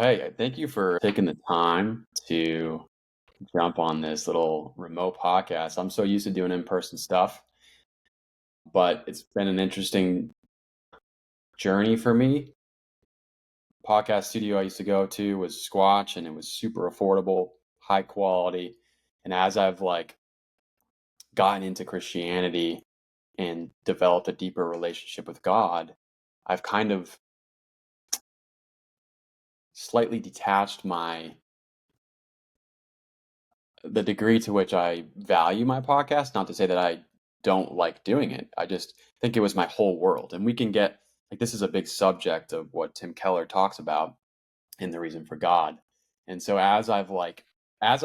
Hey, thank you for taking the time to jump on this little remote podcast. I'm so used to doing in-person stuff, but it's been an interesting journey for me. Podcast studio I used to go to was Squatch, and it was super affordable, high quality. And as I've gotten into Christianity and developed a deeper relationship with God, I've kind of slightly detached the degree to which I value my podcast. Not to say that I don't like doing it. I just think it was my whole world. And we can get this is a big subject of what Tim Keller talks about in The Reason for God. And so as I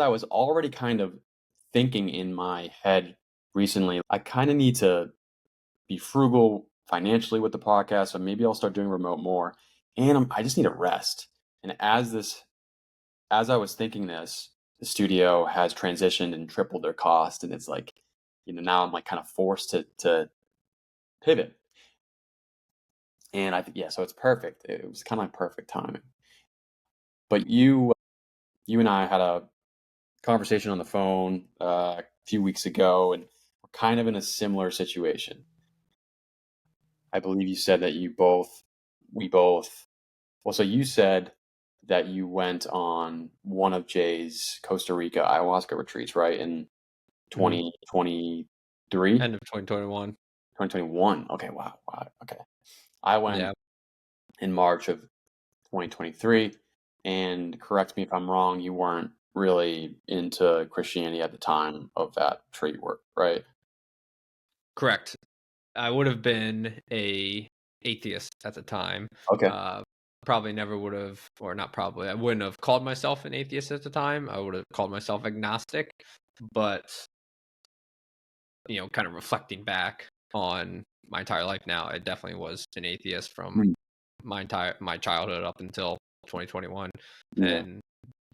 was already kind of thinking in my head recently, I kind of need to be frugal financially with the podcast. So maybe I'll start doing remote more. And I just need a rest. And as I was thinking this, the studio has transitioned and tripled their cost, and it's now I'm kind of forced to pivot. And I think so it's perfect. It was kind of like perfect timing. But you and I had a conversation on the phone a few weeks ago, and we're kind of in a similar situation. I believe you said that we both. Well, so you said that you went on one of Jay's Costa Rica ayahuasca retreats, right? In Mhm. 2023? End of 2021. 2021. Okay, wow. Okay. I went Yeah, in March of 2023, and correct me if I'm wrong, you weren't really into Christianity at the time of that retreat work, right? correct. I would have been a atheist at the time. Okay. Uh, Probably never would have, or not probably, I wouldn't have called myself an atheist at the time. I would have called myself agnostic. But, kind of reflecting back on my entire life now, I definitely was an atheist from Mm. my childhood up until 2021. Yeah. And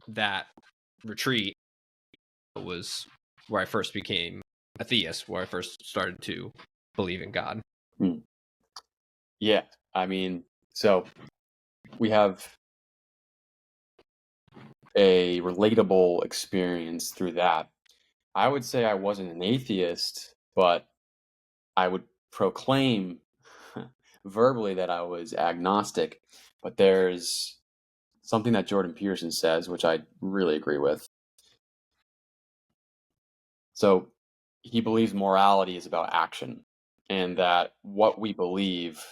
that retreat was where I first became a theist, where I first started to believe in God. Mm. Yeah. I mean, so we have a relatable experience through that. I would say I wasn't an atheist, but I would proclaim verbally that I was agnostic. But there's something that Jordan Peterson says, which I really agree with. So he believes morality is about action, and that what we believe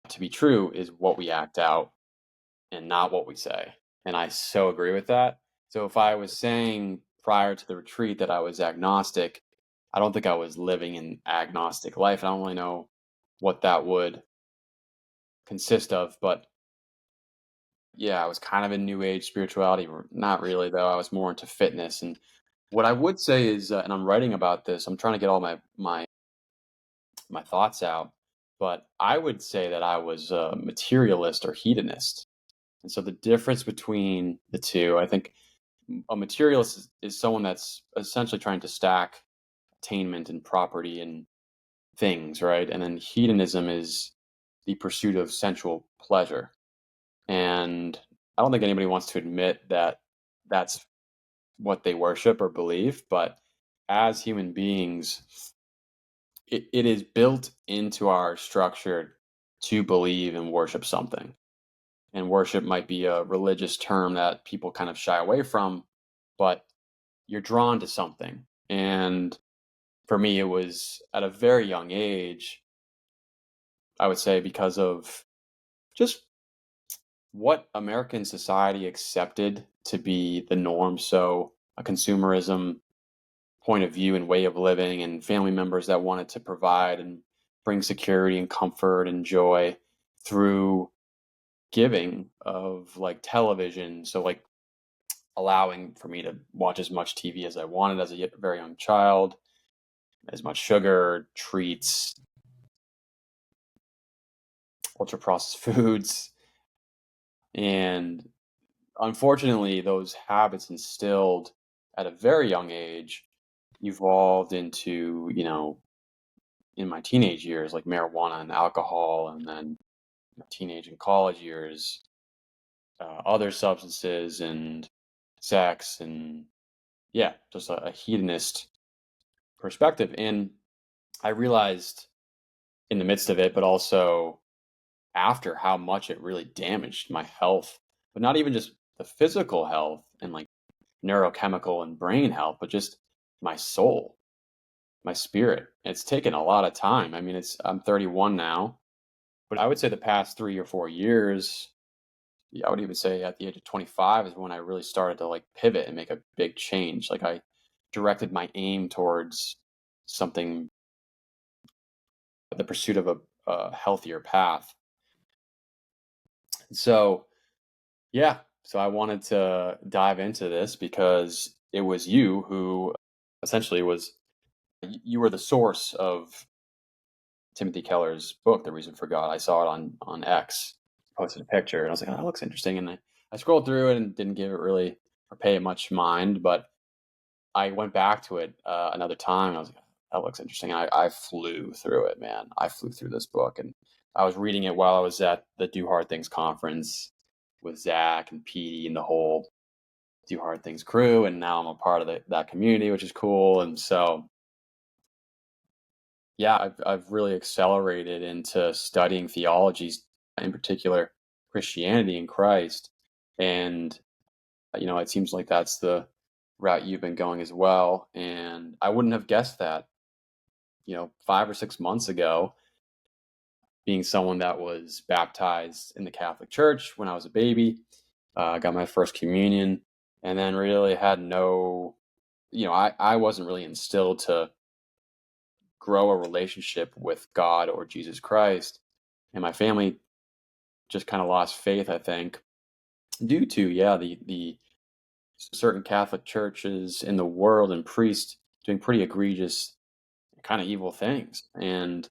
to be true is what we act out and not what we say. And I so agree with that. So if I was saying prior to the retreat that I was agnostic, I don't think I was living an agnostic life. I don't really know what that would consist of, but yeah, I was kind of in new age spirituality. Not really, though. I was more into fitness. And what I would say is, and I'm writing about this, I'm trying to get all my thoughts out, but I would say that I was a materialist or hedonist. And so the difference between the two, I think a materialist is someone that's essentially trying to stack attainment and property and things, right? And then hedonism is the pursuit of sensual pleasure. And I don't think anybody wants to admit that that's what they worship or believe, but as human beings, it is built into our structure to believe and worship something. And worship might be a religious term that people kind of shy away from, but you're drawn to something. And for me, it was at a very young age, I would say, because of just what American society accepted to be the norm. So, a consumerism point of view and way of living, and family members that wanted to provide and bring security and comfort and joy through giving of television. So, allowing for me to watch as much TV as I wanted as a very young child, as much sugar, treats, ultra processed foods. And unfortunately, those habits instilled at a very young age evolved into, in my teenage years, like marijuana and alcohol, and then teenage and college years, other substances and sex, and yeah, just a hedonist perspective. And I realized in the midst of it, but also after, how much it really damaged my health, but not even just the physical health and like neurochemical and brain health, but just my soul, my spirit. It's taken a lot of time. I mean, I'm 31 now, but I would say the past 3 or 4 years, yeah, I would even say at the age of 25 is when I really started to like pivot and make a big change. Like I directed my aim towards something, the pursuit of a healthier path. So, yeah, so I wanted to dive into this because it was you who essentially you were the source of Timothy Keller's book, The Reason for God. I saw it on X, posted a picture, and I was like, oh, that looks interesting. And I scrolled through it and didn't give it really or pay it much mind, but I went back to it another time. And I was like, that looks interesting. And I flew through it, man. I flew through this book, and I was reading it while I was at the Do Hard Things conference with Zach and Petey and the whole Do Hard Things crew. And now I'm a part of that community, which is cool. And so, yeah, I've really accelerated into studying theologies, in particular Christianity and Christ. And it seems like that's the route you've been going as well. And I wouldn't have guessed that, 5 or 6 months ago, being someone that was baptized in the Catholic Church when I was a baby, got my first communion, and then really had no, I wasn't really instilled to grow a relationship with God or Jesus Christ. And my family just kind of lost faith, I think, due to, yeah, the certain Catholic churches in the world and priests doing pretty egregious, kind of evil things. And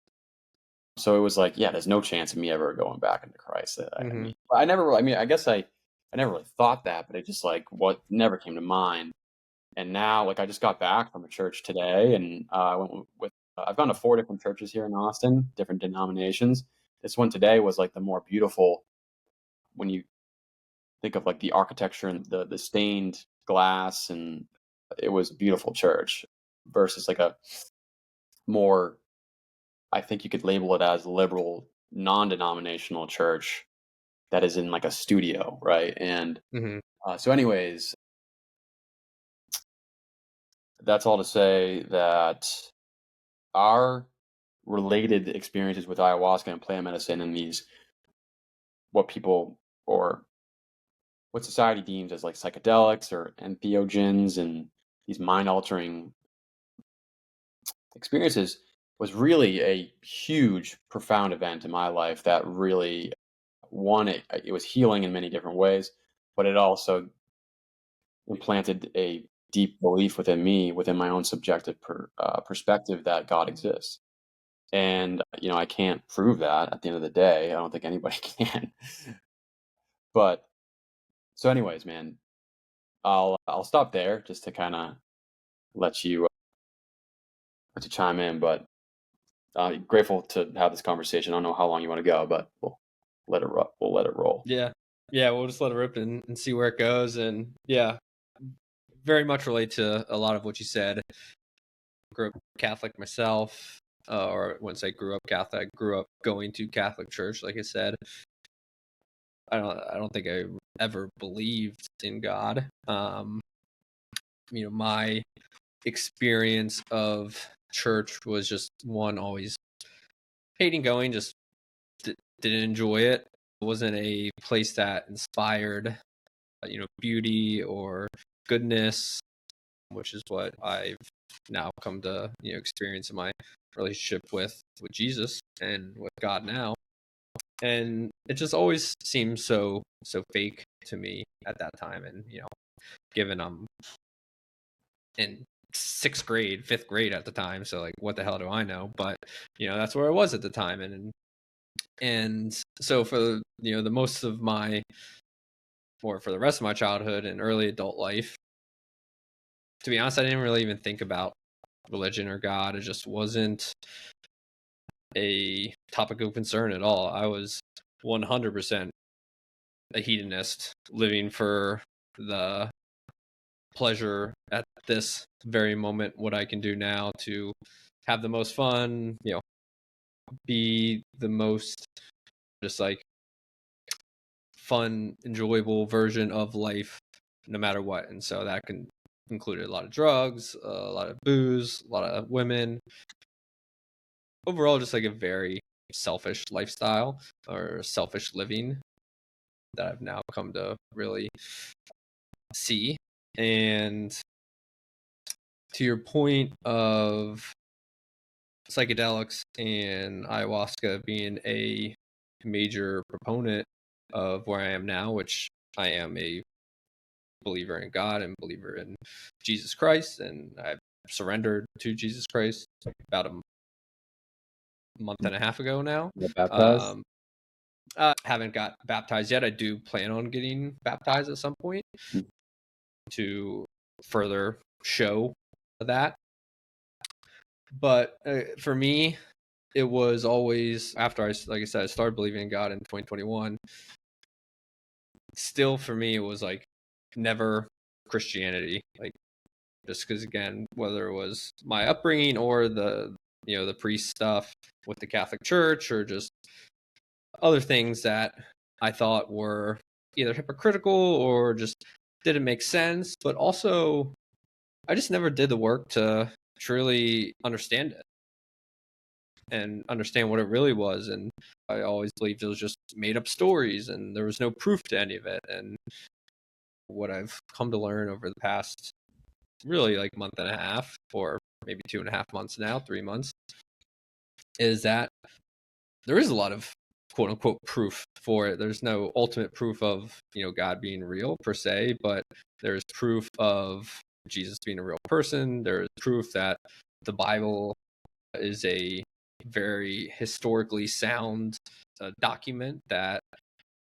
so it was like, yeah, there's no chance of me ever going back into Christ. I mean, I guess I never really thought that, but it just like what never came to mind. And now, like, I just got back from a church today, and I went with. I've gone to 4 different churches here in Austin, different denominations. This one today was like the more beautiful. When you think of like the architecture and the stained glass, and it was a beautiful church versus like a more, I think you could label it as liberal, non-denominational church that is in like a studio, right? And Mm-hmm. so, anyways, that's all to say that our related experiences with ayahuasca and plant medicine and these, what people or what society deems as like psychedelics or entheogens and these mind altering experiences, was really a huge, profound event in my life that really, one, it was healing in many different ways, but it also implanted a deep belief within me, within my own subjective perspective, that God exists. And I can't prove that at the end of the day. I don't think anybody can. But so, anyways, man, I'll stop there just to kind of let you chime in. But grateful to have this conversation. I don't know how long you want to go, but we'll let it roll. Yeah. Yeah, we'll just let it rip and see where it goes. And yeah, very much relate to a lot of what you said. Grew up Catholic myself, or once I grew up Catholic, I grew up going to Catholic church. Like I said, I don't think I ever believed in God. My experience of church was just one, always hating going, just didn't enjoy it. It wasn't a place that inspired, beauty or goodness, which is what I've now come to, experience in my relationship with Jesus and with God now. And it just always seems so fake to me at that time. And, given I'm in 6th grade, 5th grade at the time, so like, what the hell do I know? But, that's where I was at the time. And so for, the most of my, or for the rest of my childhood and early adult life, to be honest, I didn't really even think about religion or God. It just wasn't a topic of concern at all. I was 100% a hedonist living for the pleasure at this very moment, what I can do now to have the most fun, be the most just like fun, enjoyable version of life no matter what. And so that can include a lot of drugs, a lot of booze, a lot of women. Overall, just like a very selfish lifestyle or selfish living that I've now come to really see. And to your point of psychedelics and ayahuasca being a major proponent of where I am now, which I am a believer in God and believer in Jesus Christ, and I've surrendered to Jesus Christ about a month and a half ago now. Baptized? Haven't got baptized yet. I do plan on getting baptized at some point to further show that. But for me, it was always after I started believing in God in 2021. Still, for me, it was like never Christianity. Like, just because, again, whether it was my upbringing or the priest stuff with the Catholic Church or just other things that I thought were either hypocritical or just didn't make sense, but also I just never did the work to truly understand it and understand what it really was. And I always believed it was just made up stories and there was no proof to any of it. And what I've come to learn over the past really like month and a half, or maybe 2.5 months now, 3 months, is that there is a lot of quote unquote proof for it. There's no ultimate proof of, God being real per se, but there's proof of Jesus being a real person. There's proof that the Bible is a very historically sound document that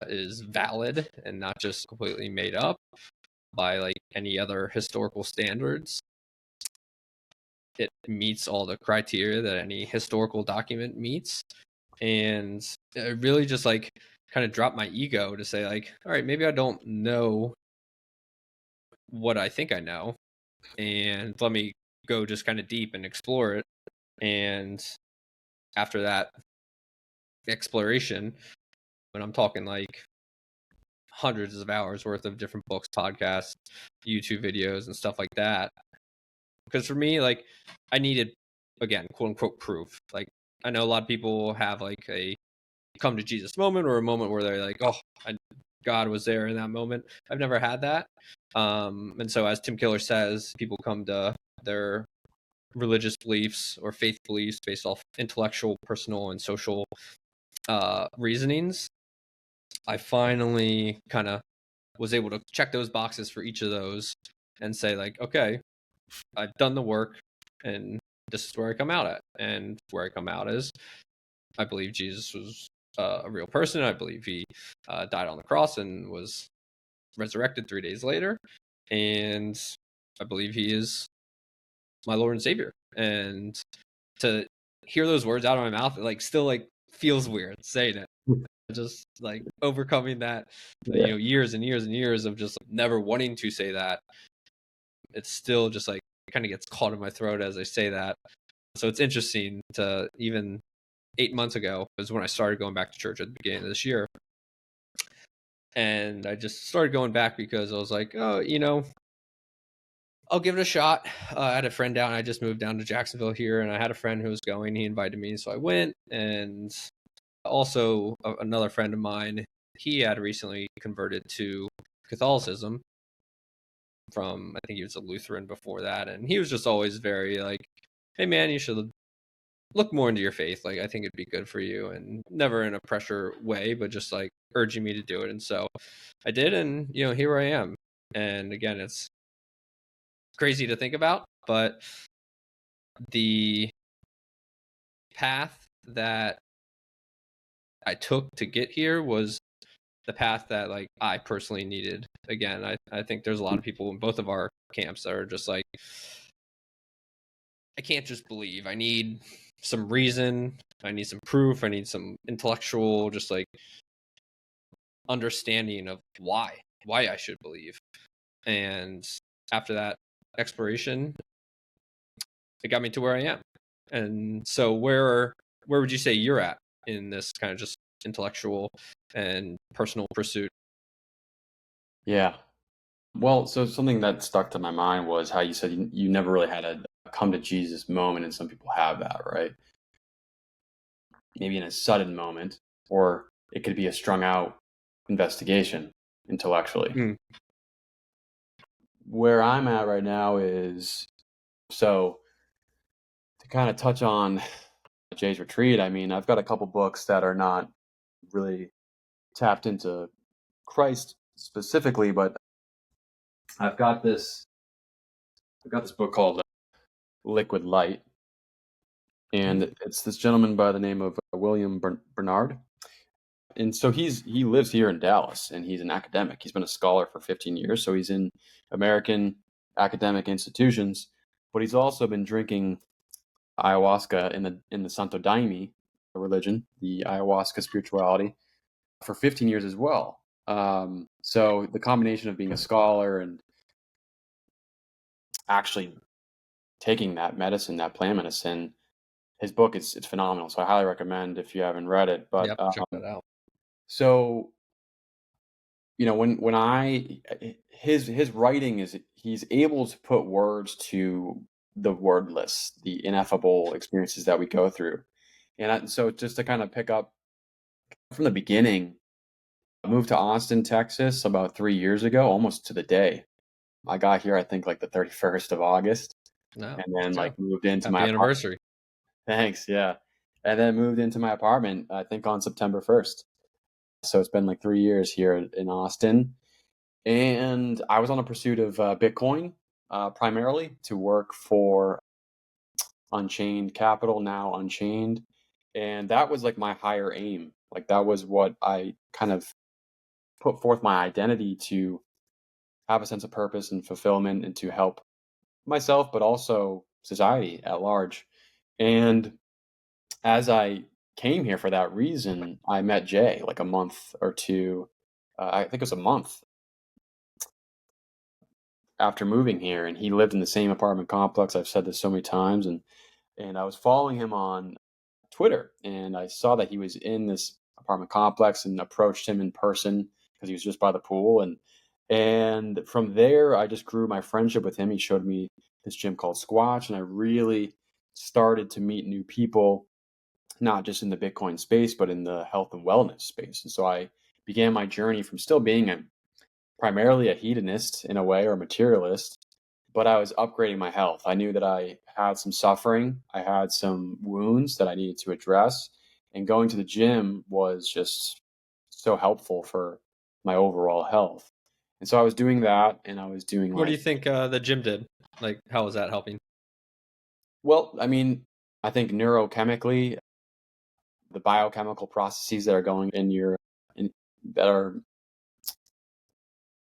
is valid and not just completely made up by like any other historical standards. It meets all the criteria that any historical document meets. And it really just like kind of dropped my ego to say like, all right, maybe I don't know what I think I know, and let me go just kind of deep and explore it. And after that exploration, when I'm talking like hundreds of hours worth of different books, podcasts, YouTube videos, and stuff like that, because for me, like, I needed, again, quote unquote proof. Like, I know a lot of people have like a come to Jesus moment or a moment where they're like, oh, God was there in that moment. I've never had that. And so, as Tim Keller says, people come to their religious beliefs or faith beliefs based off intellectual, personal, and social reasonings. I finally kind of was able to check those boxes for each of those and say like, okay, I've done the work and this is where I come out at. And where I come out is I believe Jesus was a real person. I believe he died on the cross and was resurrected 3 days later. And I believe he is my Lord and Savior. And to hear those words out of my mouth, it like still like feels weird saying it. Just like overcoming that, years and years and years of just never wanting to say that. It's still just like it kind of gets caught in my throat as I say that. So it's interesting to even 8 months ago was when I started going back to church at the beginning of this year. And I just started going back because I was like, oh, I'll give it a shot. I had a friend down. I just moved down to Jacksonville here, and I had a friend who was going. He invited me, so I went. And also another friend of mine, he had recently converted to Catholicism from, I think he was a Lutheran before that. And he was just always very like, hey, man, you should look more into your faith. Like, I think it'd be good for you, and never in a pressure way, but just like urging me to do it. And so I did, and here I am. And again, it's crazy to think about, but the path that I took to get here was the path that like I personally needed. Again, I think there's a lot of people in both of our camps that are just like, I can't just believe. I need some reason. I need some proof. I need some intellectual, just like understanding of why I should believe. And after that exploration, it got me to where I am. And so where would you say you're at in this kind of just intellectual and personal pursuit? Yeah. Well, so something that stuck to my mind was how you said you never really had a come to Jesus moment, and some people have that, right? Maybe in a sudden moment, or it could be a strung out investigation intellectually. Mm. Where I'm at right now is, so to kind of touch on Jay's retreat, I mean, I've got a couple books that are not really tapped into Christ specifically, but I've got this book called Liquid Light, and it's this gentleman by the name of William Bernard. And so he lives here in Dallas, and he's an academic. He's been a scholar for 15 years, so he's in American academic institutions, but he's also been drinking ayahuasca in the Santo Daime religion, the ayahuasca spirituality, for 15 years as well. So the combination of being a scholar and actually taking that medicine, that plant medicine, his book is it's phenomenal. So I highly recommend if you haven't read it. But Yep, check that out. so when I his writing is he's able to put words to the wordless, the ineffable experiences that we go through. And so just to kind of pick up from the beginning, I moved to Austin, Texas about 3 years ago, almost to the day. I got here, I think, like the 31st of August, No, and then so moved into happy my apartment. anniversary. Thanks, yeah. And then moved into my apartment, I think, on September 1st. So it's been like 3 years here in Austin. And I was on a pursuit of Bitcoin, primarily to work for Unchained Capital, now Unchained. And that was like my higher aim. Like that was what I kind of put forth my identity to have a sense of purpose and fulfillment and to help myself, but also society at large. And as I came here for that reason, I met Jay like a month or two. I think it was a month after moving here, and he lived in the same apartment complex. I've said this so many times, and I was following him on Twitter, and I saw that he was in this apartment complex and approached him in person because he was just by the pool, and from there I just grew my friendship with him. He showed me this gym called Squatch, and I really started to meet new people, not just in the Bitcoin space, but in the health and wellness space. And so I began my journey from still being primarily a hedonist in a way, or a materialist, but I was upgrading my health. I knew that I had some suffering, I had some wounds that I needed to address, and going to the gym was just so helpful for my overall health. And so I was doing that, and I was doing What do like, you think the gym did? Like, how was that helping? well, I mean, I think neurochemically, the biochemical processes that are going that are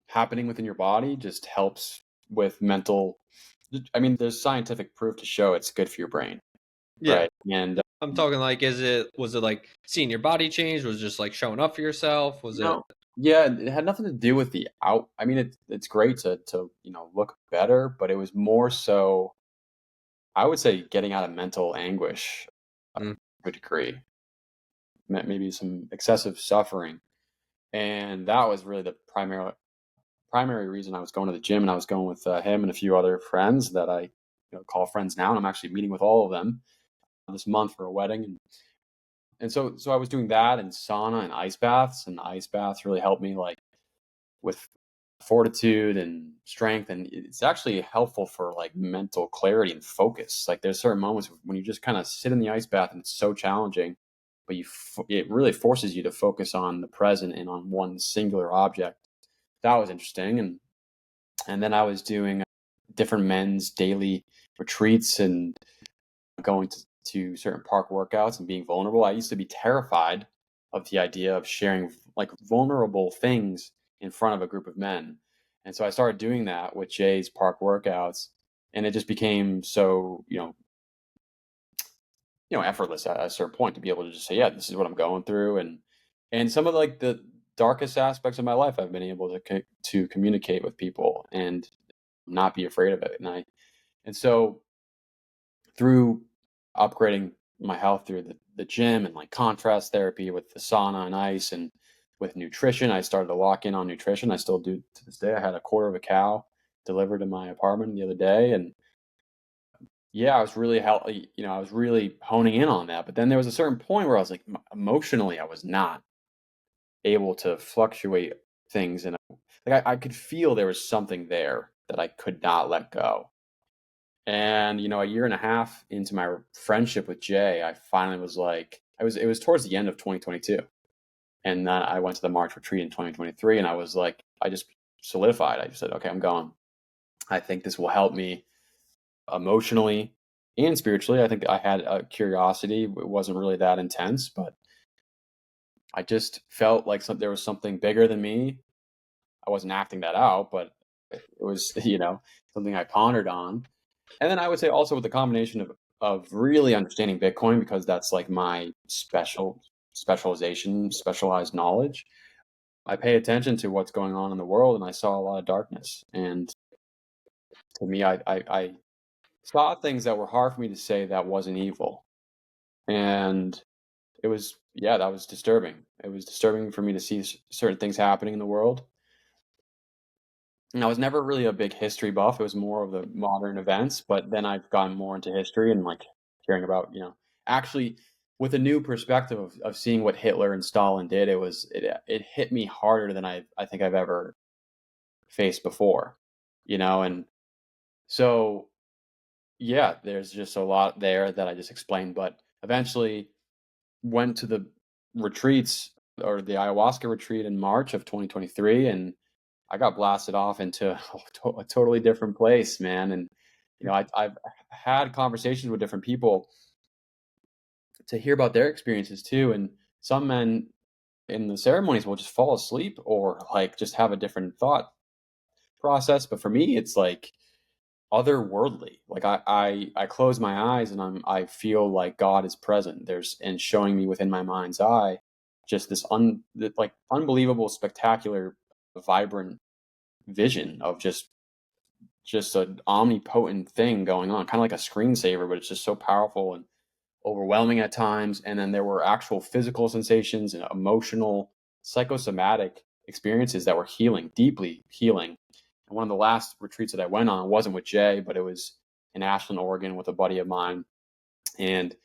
happening within your body just helps with mental. I mean, there's scientific proof to show it's good for your brain, Yeah, right? And I'm talking like, was it like seeing your body change? Was it just like showing up for yourself? Was it? yeah, it had nothing to do with the out. I mean, it's great to look better, but it was more so, I would say, getting out of mental anguish Mm. to a degree, maybe some excessive suffering, and that was really the primary reason I was going to the gym. And I was going with him and a few other friends that I call friends now, and I'm actually meeting with all of them this month for a wedding. And so I was doing that, and sauna and ice baths, and the ice baths really helped me like with fortitude and strength, and it's actually helpful for like mental clarity and focus. Like there's certain moments when you just kind of sit in the ice bath and it's so challenging, but it really forces you to focus on the present and on one singular object. That was interesting. And then I was doing different men's daily retreats and going to certain park workouts and being vulnerable. I used to be terrified of the idea of sharing like vulnerable things in front of a group of men. And so I started doing that with Jay's park workouts, and it just became so, effortless at a certain point to be able to just say, yeah, this is what I'm going through. And some of like darkest aspects of my life, I've been able to communicate with people and not be afraid of it. And so through upgrading my health through the gym and like contrast therapy with the sauna and ice and with nutrition, I started to lock in on nutrition. I still do to this day. I had a quarter of a cow delivered to my apartment the other day, and yeah, I was really healthy. I was really honing in on that. But then there was a certain point where I was like, emotionally, I was not able to fluctuate things, and like I could feel there was something there that I could not let go. And a year and a half into my friendship with Jay, I finally was like, it was towards the end of 2022, and then I went to the March retreat in 2023, and I was like, I just solidified. I just said, okay, I'm going. I think this will help me emotionally and spiritually. I think I had a curiosity. It wasn't really that intense, but I just felt like there was something bigger than me. I wasn't acting that out, but it was, something I pondered on. And then I would say also with the combination of really understanding Bitcoin, because that's like my specialization, specialized knowledge. I pay attention to what's going on in the world, and I saw a lot of darkness. And to me, I saw things that were hard for me to say that wasn't evil. And it was, yeah, that was disturbing. It was disturbing for me to see certain things happening in the world. And I was never really a big history buff. It was more of the modern events, but then I've gotten more into history and like caring about, actually with a new perspective of seeing what Hitler and Stalin did. It hit me harder than I think I've ever faced before, and so yeah, there's just a lot there that I just explained, but eventually went to the retreats or the ayahuasca retreat in March of 2023, and I got blasted off into a totally different place, man. And I've had conversations with different people to hear about their experiences too. And some men in the ceremonies will just fall asleep or like just have a different thought process. But for me, it's like otherworldly. Like I close my eyes and I feel like God is present. And showing me within my mind's eye just this like unbelievable, spectacular, vibrant vision of just an omnipotent thing going on, kind of like a screensaver, but it's just so powerful and overwhelming at times. And then there were actual physical sensations and emotional, psychosomatic experiences that were healing, deeply healing. And one of the last retreats that I went on wasn't with Jay, but it was in Ashland, Oregon with a buddy of mine. And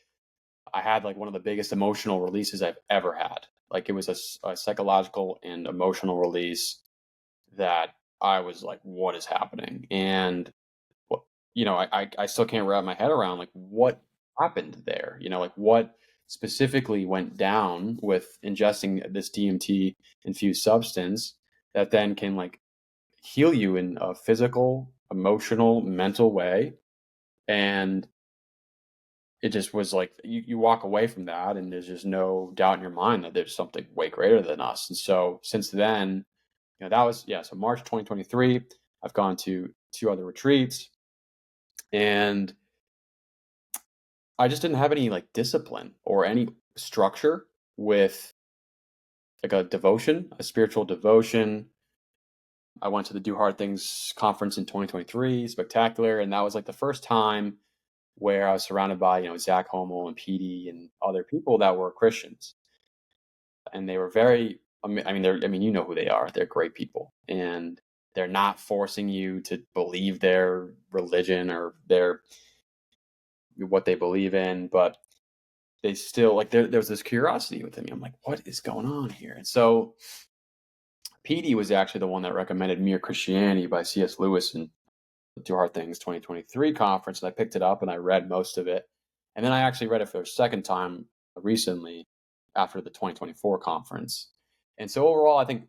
I had like one of the biggest emotional releases I've ever had. Like it was a psychological and emotional release that I was like, what is happening? And I still can't wrap my head around like what happened there. Like what specifically went down with ingesting this DMT infused substance that then can like heal you in a physical, emotional, mental way. And it just was like you walk away from that and there's just no doubt in your mind that there's something way greater than us. And so since then, that was, so March 2023, I've gone to 2 other retreats, and I just didn't have any like discipline or any structure with like a spiritual devotion. I went to the Do Hard Things conference in 2023, spectacular. And that was like the first time where I was surrounded by, Zach Hommel and PD and other people that were Christians. And they were very, you know who they are. They're great people. And they're not forcing you to believe their religion or what they believe in, but they still like there was this curiosity within me. I'm like, what is going on here? And so PD was actually the one that recommended Mere Christianity by C.S. Lewis and the Do Hard Things 2023 conference. And I picked it up and I read most of it. And then I actually read it for a second time recently after the 2024 conference. And so overall, I think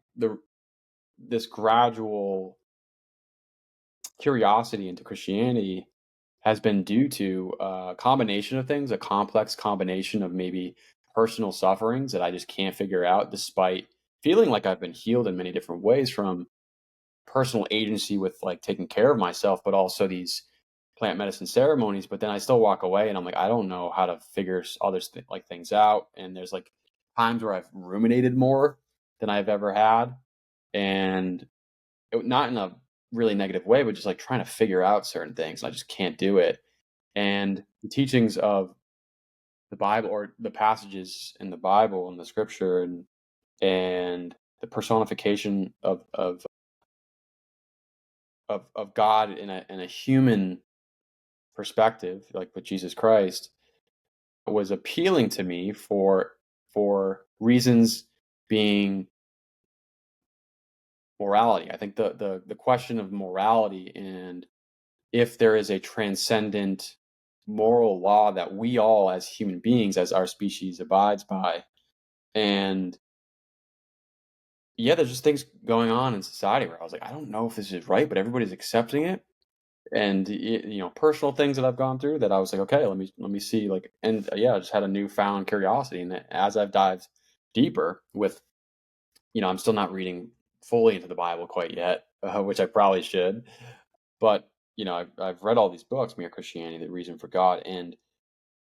this gradual curiosity into Christianity has been due to a combination of things, a complex combination of maybe personal sufferings that I just can't figure out, despite feeling like I've been healed in many different ways from personal agency with like taking care of myself, but also these plant medicine ceremonies. But then I still walk away and I'm like, I don't know how to figure things out. And there's like times where I've ruminated more than I've ever had. And not in a really negative way, but just like trying to figure out certain things. I just can't do it. And the teachings of the Bible, or the passages in the Bible and the scripture, and the personification of God in a human perspective, like with Jesus Christ, was appealing to me for reasons being morality. I think the question of morality, and if there is a transcendent moral law that we all as human beings, as our species, abides by. And yeah, there's just things going on in society where I was like, I don't know if this is right, but everybody's accepting it. And personal things that I've gone through that I was like, okay, let me see, like, and yeah, I just had a newfound curiosity. And as I've dived deeper with, I'm still not reading fully into the Bible quite yet, which I probably should, but I've read all these books, Mere Christianity, The Reason for God, and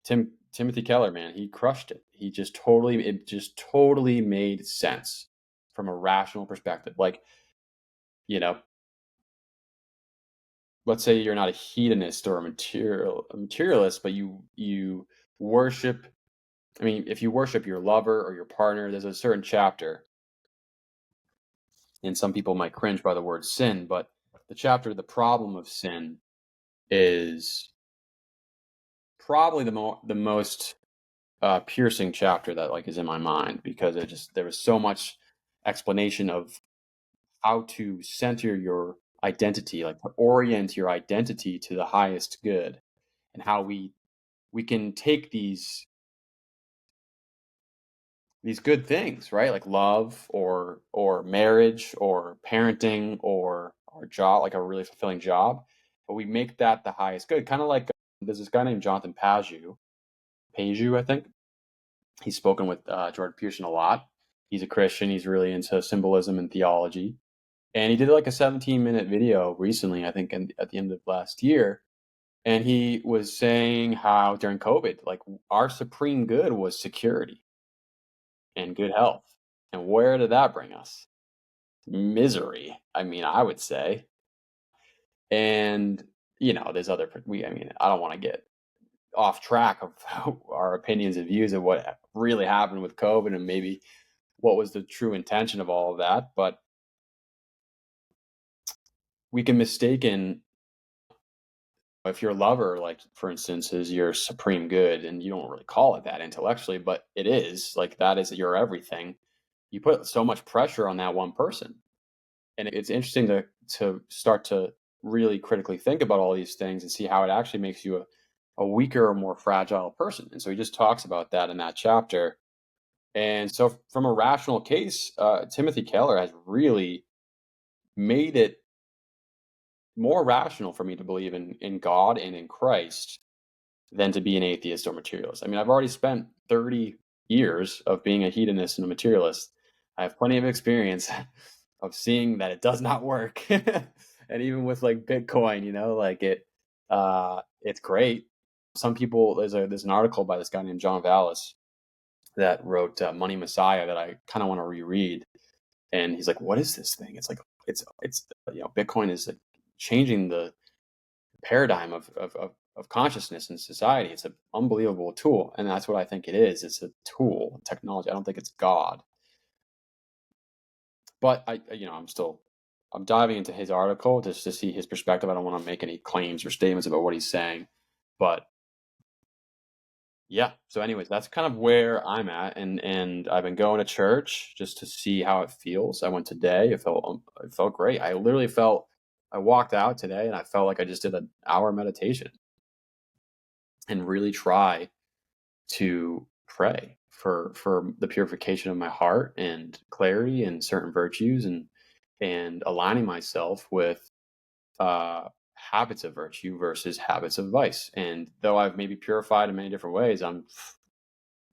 Timothy Keller, man, he crushed it. It just totally made sense from a rational perspective. Like, you know, let's say you're not a hedonist or a materialist, but you worship. I mean, if you worship your lover or your partner, there's a certain chapter, and some people might cringe by the word sin, but the chapter, The Problem of Sin, is probably the most piercing chapter that like is in my mind, because there was so much explanation of how to center your identity, like to orient your identity to the highest good, and how we can take these good things, right? Like love or marriage or parenting or our job, like a really fulfilling job, but we make that the highest good. Kind of like there's this guy named Jonathan Paju, I think. He's spoken with Jordan Peterson a lot. He's a Christian. He's really into symbolism and theology. And he did like a 17-minute video recently, I think, at the end of last year. And he was saying how during COVID, like, our supreme good was security and good health. And where did that bring us? Misery. I mean, I would say. And, there's I don't want to get off track of our opinions and views of what really happened with COVID, and maybe what was the true intention of all of that. But we can mistaken, if your lover, like for instance, is your supreme good, and you don't really call it that intellectually, but it is, like, that is your everything. You put so much pressure on that one person. And it's interesting to start to really critically think about all these things and see how it actually makes you a weaker or more fragile person. And so he just talks about that in that chapter. And so from a rational case, Timothy Keller has really made it more rational for me to believe in God and in Christ than to be an atheist or materialist. I mean, I've already spent 30 years of being a hedonist and a materialist. I have plenty of experience of seeing that it does not work. And even with like Bitcoin, like it's great. Some people, there's an article by this guy named John Vallis that wrote Money Messiah that I kind of want to reread. And he's like, what is this thing? It's like, it's Bitcoin is like changing the paradigm of consciousness in society. It's an unbelievable tool. And that's what I think it is. It's a tool, technology. I don't think it's God. But I'm diving into his article just to see his perspective. I don't want to make any claims or statements about what he's saying. But yeah. So anyways, that's kind of where I'm at. And I've been going to church just to see how it feels. I went today. It felt great. I walked out today and I felt like I just did an hour meditation, and really try to pray for the purification of my heart and clarity and certain virtues, and aligning myself with habits of virtue versus habits of vice. And though I've maybe purified in many different ways, I'm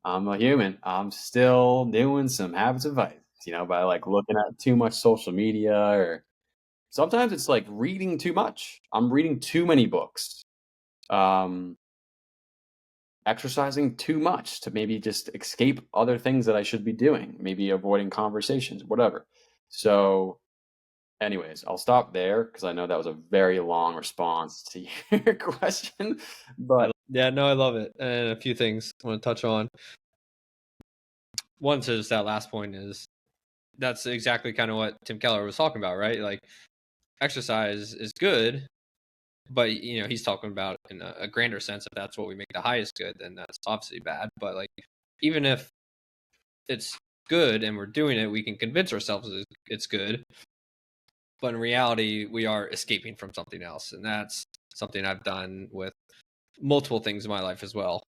a human. I'm still doing some habits of vice, by like looking at too much social media, or sometimes it's like reading too much. I'm reading too many books. Um, exercising too much to maybe just escape other things that I should be doing, maybe avoiding conversations, whatever. So anyways, I'll stop there because I know that was a very long response to your question. But yeah, no, I love it. And a few things I want to touch on. One, to just that last point is that's exactly kind of what Tim Keller was talking about, right? Like exercise is good, but he's talking about in a grander sense. If that's what we make the highest good, then that's obviously bad. But like, even if it's good and we're doing it, we can convince ourselves it's good. But in reality, we are escaping from something else. And that's something I've done with multiple things in my life as well.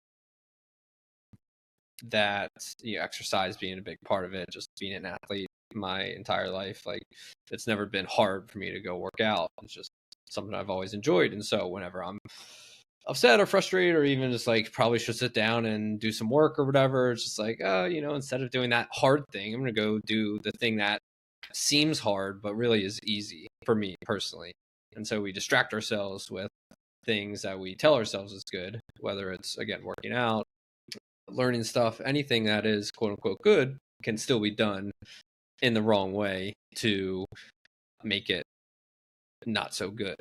That exercise being a big part of it, just being an athlete my entire life. Like, it's never been hard for me to go work out. It's just something I've always enjoyed. And so whenever I'm upset or frustrated, or even just like probably should sit down and do some work or whatever, it's just like, instead of doing that hard thing, I'm going to go do the thing that seems hard, but really is easy for me personally. And so we distract ourselves with things that we tell ourselves is good, whether it's, again, working out, learning stuff, anything that is quote unquote good can still be done in the wrong way to make it not so good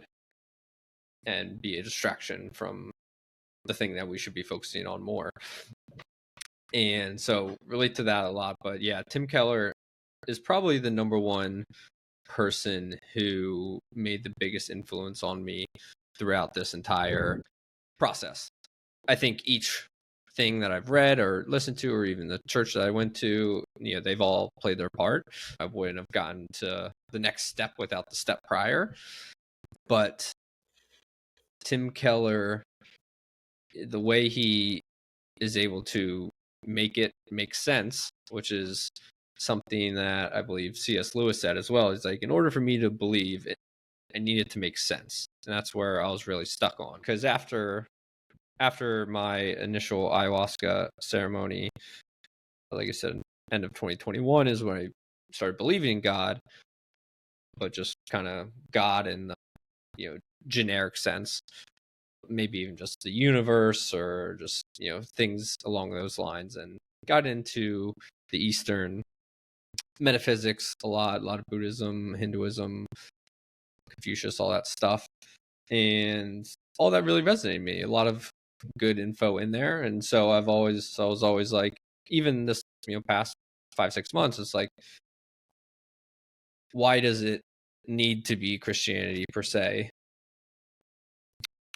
and be a distraction from the thing that we should be focusing on more. And so relate to that a lot. But yeah, Tim Keller is probably the number one person who made the biggest influence on me throughout this entire process. I think each thing that I've read or listened to, or even the church that I went to, they've all played their part. I wouldn't have gotten to the next step without the step prior. But Tim Keller, the way he is able to make it make sense, which is something that I believe C.S. Lewis said as well, is like, in order for me to believe it, I need it to make sense. And that's where I was really stuck on. Because after my initial ayahuasca ceremony, like I said, end of 2021 is when I started believing in God, but just kind of God in the generic sense, maybe even just the universe, or just things along those lines, and got into the Eastern metaphysics a lot of Buddhism, Hinduism, Confucius, all that stuff, and all that really resonated with me. A lot of good info in there. And so I was always like, even this past 5-6 months, it's like, why does it need to be Christianity per se?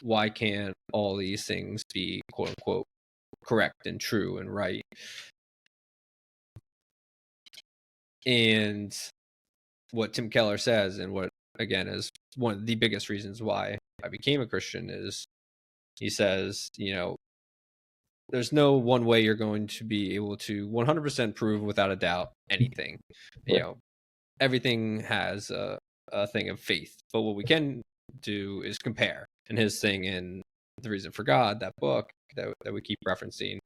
Why can't all these things be quote unquote correct and true and right? And what Tim Keller says, and what again is one of the biggest reasons why I became a Christian, is he says, there's no one way you're going to be able to 100% prove without a doubt anything. Everything has a thing of faith, but what we can do is compare. And his thing in The Reason for God, that book that we keep referencing,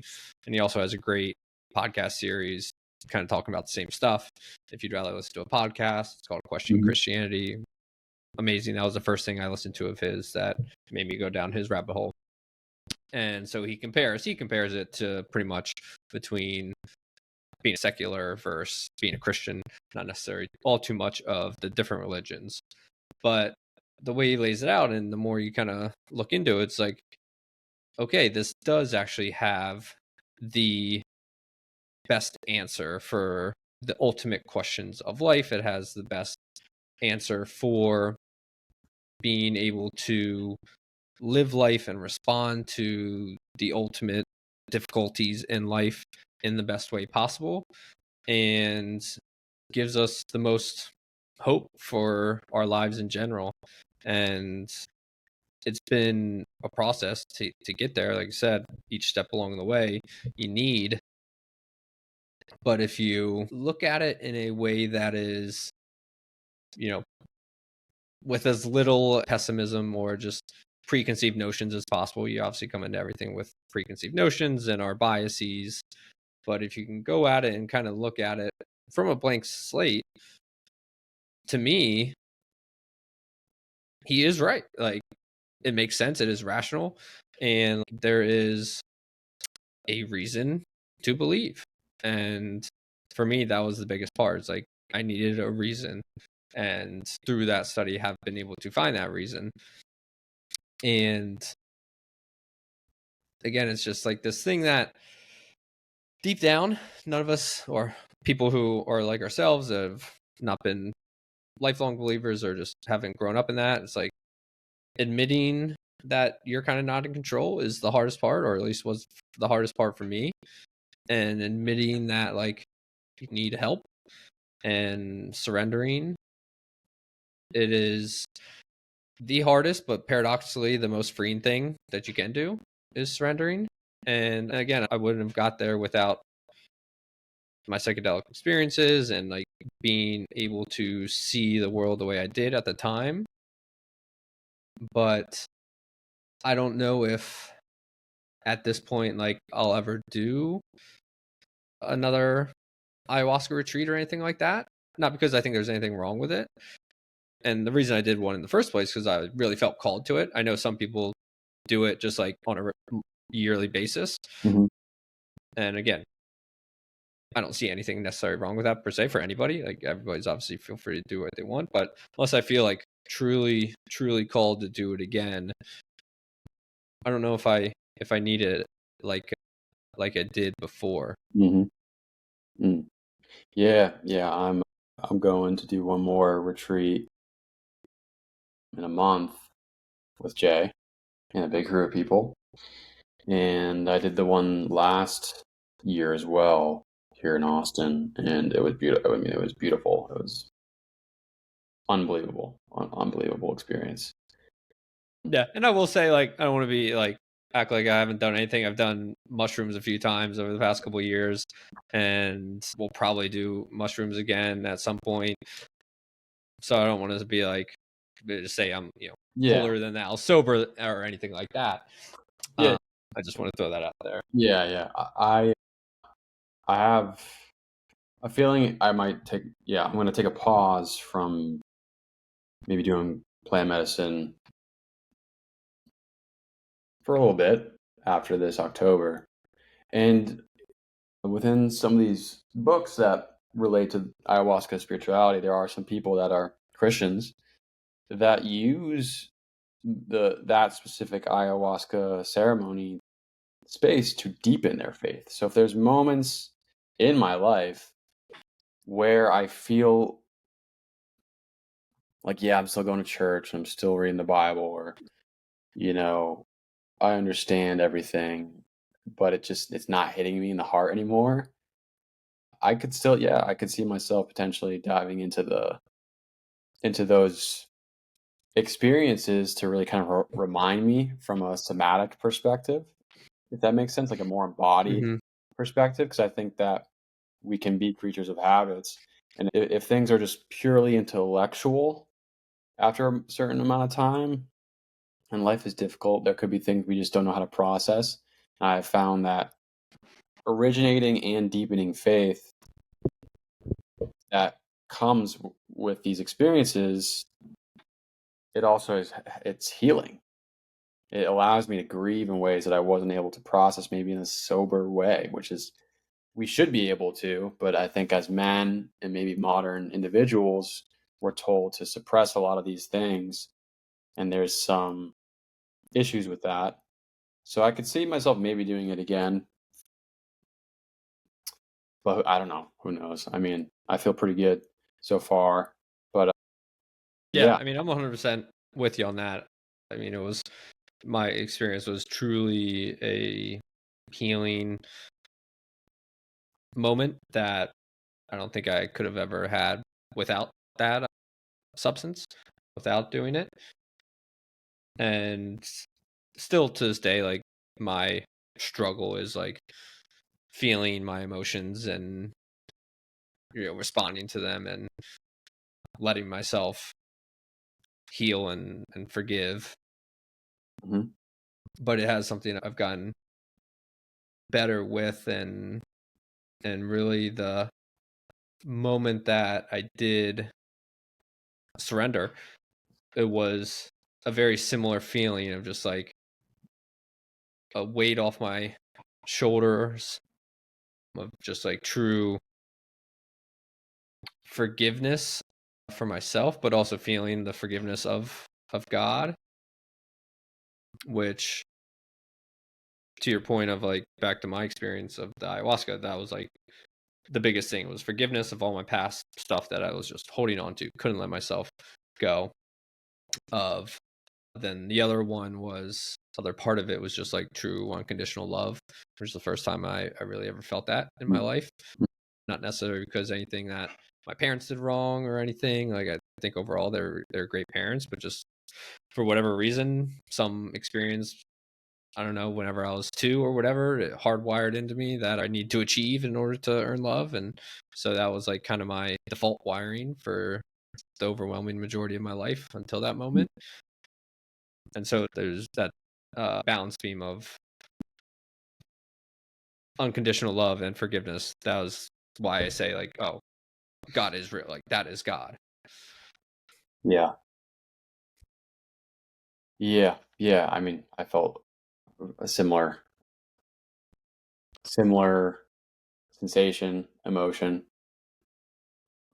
and he also has a great podcast series kind of talking about the same stuff. If you'd rather listen to a podcast, it's called Questioning Christianity. Amazing. That was the first thing I listened to of his that made me go down his rabbit hole. And so he compares it to pretty much between being secular versus being a Christian, not necessarily all too much of the different religions. But the way he lays it out, and the more you kind of look into it, it's like, okay, this does actually have the best answer for the ultimate questions of life. It has the best answer for being able to live life and respond to the ultimate difficulties in life in the best way possible, and gives us the most hope for our lives in general. And it's been a process to get there. Like I said, each step along the way you need. But if you look at it in a way that is, with as little pessimism or just preconceived notions as possible, you obviously come into everything with preconceived notions and our biases. But if you can go at it and kind of look at it from a blank slate, to me, he is right. Like, it makes sense. It is rational. And there is a reason to believe. And for me, that was the biggest part. It's like I needed a reason. And through that study, have been able to find that reason. And again, it's just like this thing that deep down, none of us, or people who are like ourselves, have not been lifelong believers or just haven't grown up in that. It's like admitting that you're kind of not in control is the hardest part, or at least was the hardest part for me. And admitting that like you need help and surrendering, it is the hardest, but paradoxically the most freeing thing that you can do is surrendering. And again, I wouldn't have got there without my psychedelic experiences and like being able to see the world the way I did at the time. But I don't know if at this point, like, I'll ever do another ayahuasca retreat or anything like that. Not because I think there's anything wrong with it. And the reason I did one in the first place, because I really felt called to it. I know some people do it just like on a yearly basis. Mm-hmm. And again, I don't see anything necessarily wrong with that per se for anybody. Like everybody's obviously feel free to do what they want. But unless I feel like truly, truly called to do it again, I don't know if I need it like I did before. Mm-hmm. Mm. Yeah, I'm going to do one more retreat in a month with Jay and a big group of people. And I did the one last year as well here in Austin, and it was beautiful. I mean, it was beautiful. It was unbelievable experience. Yeah, and I will say, like, I don't want to be like act like I haven't done anything. I've done mushrooms a few times over the past couple of years, and we'll probably do mushrooms again at some point. So I don't want to be like just say I'm holier than thou sober or anything like that. Yeah, I just want to throw that out there. Yeah. I have a feeling I might take. Yeah, I'm going to take a pause from maybe doing plant medicine for a little bit after this October. And within some of these books that relate to ayahuasca spirituality, there are some people that are Christians that use that specific ayahuasca ceremony space to deepen their faith. So if there's moments in my life where I feel like, yeah, I'm still going to church, I'm still reading the Bible, or, I understand everything, but it's not hitting me in the heart anymore. I could see myself potentially diving into those experiences to really kind of remind me from a somatic perspective, if that makes sense, like a more embodied perspective, because I think that we can be creatures of habits. And if things are just purely intellectual after a certain amount of time and life is difficult, there could be things we just don't know how to process. And I've found that originating and deepening faith that comes with these experiences, it's healing. It allows me to grieve in ways that I wasn't able to process maybe in a sober way, which is we should be able to, but I think as men and maybe modern individuals, we're told to suppress a lot of these things, and there's some issues with that. So I could see myself maybe doing it again, but I don't know. Who knows? I mean, I feel pretty good so far, but yeah, I mean, I'm 100% with you on that. I mean, my experience was truly a healing moment that I don't think I could have ever had without that substance, without doing it. And still to this day, like, my struggle is like feeling my emotions and responding to them and letting myself heal and forgive. Mm-hmm. But it has something I've gotten better with, and really the moment that I did surrender, it was a very similar feeling of just like a weight off my shoulders of just like true forgiveness for myself, but also feeling the forgiveness of God, which, to your point of like back to my experience of the ayahuasca, that was like the biggest thing was forgiveness of all my past stuff that I was just holding on to, couldn't let myself go of. Then the other one was, other part of it was just like true unconditional love, which is the first time I really ever felt that in my life. Not necessarily because anything that my parents did wrong or anything. Like I think overall they're great parents, but just for whatever reason, some experience, I don't know, whenever I was 2 or whatever, it hardwired into me that I need to achieve in order to earn love. And so that was like kind of my default wiring for the overwhelming majority of my life until that moment. And so there's that balance beam of unconditional love and forgiveness. That was why I say like, oh, God is real. Like that is God. Yeah. Yeah. Yeah. I mean, I felt a similar sensation, emotion.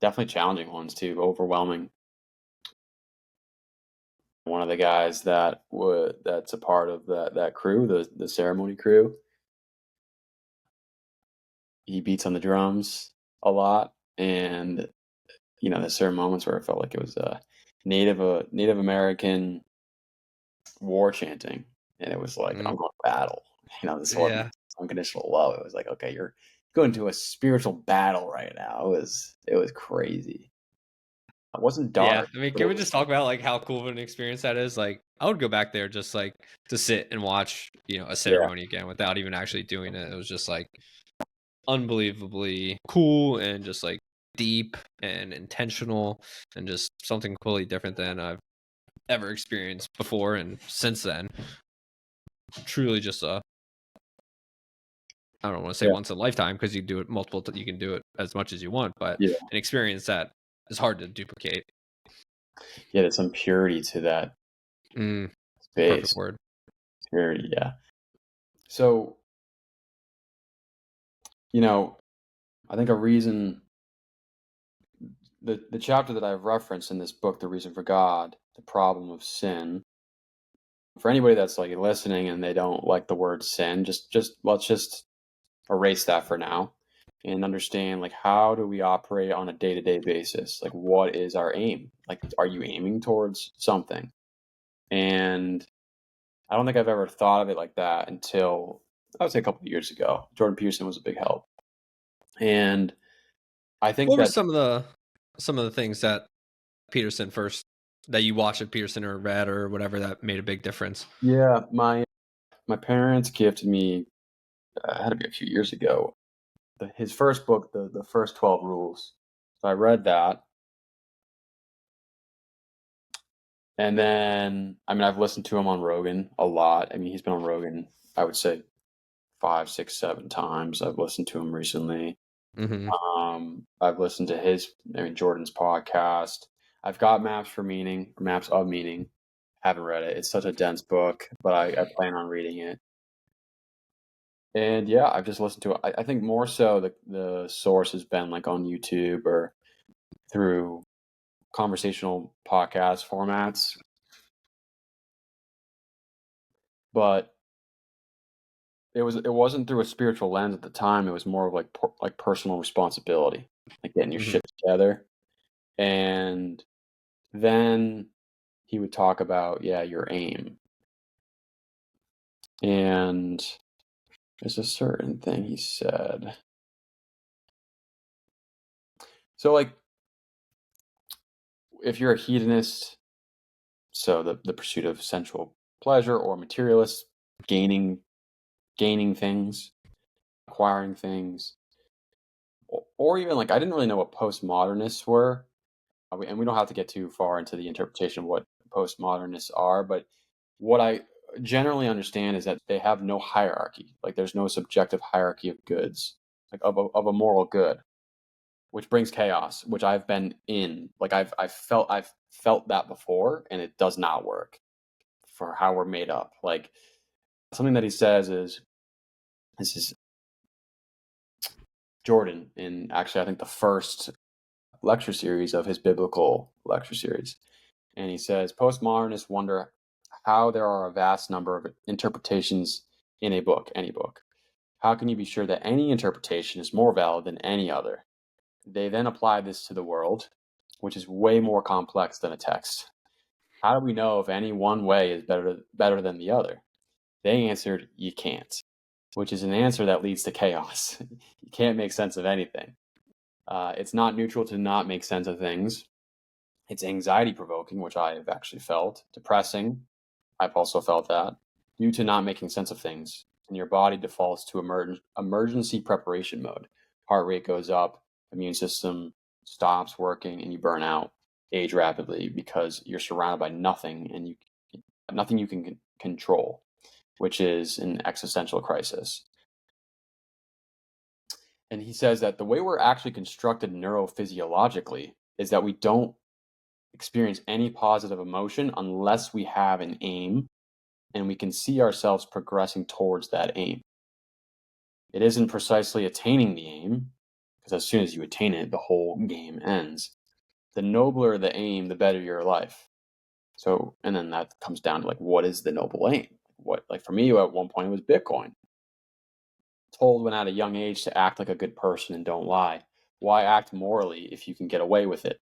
Definitely challenging ones too, overwhelming. One of the guys that's a part of that crew, the ceremony crew, he beats on the drums a lot, and there's certain moments where I felt like it was a Native American war chanting, and it was like I'm going to battle. This wasn't unconditional love. It was like, okay, you're going to a spiritual battle right now. It was crazy. It wasn't dark. Yeah, I mean, can we just talk about like how cool of an experience that is? Like, I would go back there just like to sit and watch, a ceremony again without even actually doing it. It was just like unbelievably cool and just like deep and intentional and just something completely different than I've ever experienced before and since then. Truly just I don't want to say once in a lifetime because you do it multiple you can do it as much as you want, but an experience that is hard to duplicate. Yeah, there's some purity to that space. Perfect word. Purity, yeah. So, I think a reason, the chapter that I've referenced in this book, The Reason for God, The Problem of Sin, for anybody that's like listening and they don't like the word sin, let's just erase that for now and understand, like, how do we operate on a day-to-day basis? Like, what is our aim? Like, are you aiming towards something? And I don't think I've ever thought of it like that until, I would say, a couple of years ago. Jordan Peterson was a big help. And I think what were some of the things that Peterson that you watched at Peterson or read or whatever that made a big difference? Yeah, my parents gifted me, had to be a few years ago, his first book, the first 12 rules. So I read that. And then, I mean, I've listened to him on Rogan a lot. I mean, he's been on Rogan, I would say 5, 6, 7 times. I've listened to him recently. I've listened to Jordan's podcast. I've got Maps of Meaning. Haven't read it. It's such a dense book, but I plan on reading it. And yeah, I've just listened to it. I think more so the source has been like on YouTube or through conversational podcast formats. But it wasn't through a spiritual lens at the time. It was more of like personal responsibility, like getting your shit together. And then he would talk about, your aim. And there's a certain thing he said. So, like, if you're a hedonist, so the pursuit of sensual pleasure, or materialist, gaining things, acquiring things, or even like, I didn't really know what postmodernists were. And we don't have to get too far into the interpretation of what postmodernists are, but what I generally understand is that they have no hierarchy. Like, there's no subjective hierarchy of goods, like of a moral good, which brings chaos, which I've been in. Like, I've felt that before, and it does not work for how we're made up. Like, something that he says is, This is Jordan in actually, I think, the first lecture series of his biblical lecture series. And he says, postmodernists wonder how there are a vast number of interpretations in a book, any book. How can you be sure that any interpretation is more valid than any other? They then apply this to the world, which is way more complex than a text. How do we know if any one way is better than the other? They answered, you can't, which is an answer that leads to chaos. You can't make sense of anything. It's not neutral to not make sense of things. It's anxiety provoking, which I have actually felt. Depressing, I've also felt that. Due to not making sense of things, and your body defaults to emergency preparation mode. Heart rate goes up, immune system stops working, and you burn out, age rapidly because you're surrounded by nothing and nothing you can control, which is an existential crisis. And he says that the way we're actually constructed neurophysiologically is that we don't experience any positive emotion unless we have an aim and we can see ourselves progressing towards that aim. It isn't precisely attaining the aim, because as soon as you attain it, the whole game ends. The nobler the aim, the better your life. So, and then that comes down to like, what is the noble aim? Like for me, at one point, it was Bitcoin. Told when at a young age to act like a good person and don't lie. Why act morally if you can get away with it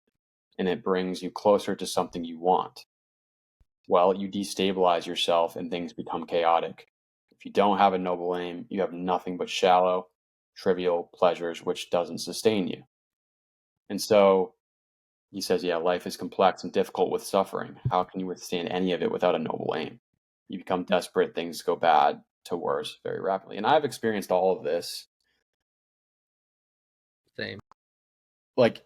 and it brings you closer to something you want? Well, you destabilize yourself and things become chaotic. If you don't have a noble aim, you have nothing but shallow, trivial pleasures, which doesn't sustain you. And so he says, yeah, life is complex and difficult with suffering. How can you withstand any of it without a noble aim? You become desperate, things go bad to worse very rapidly. And I've experienced all of this. Same. Like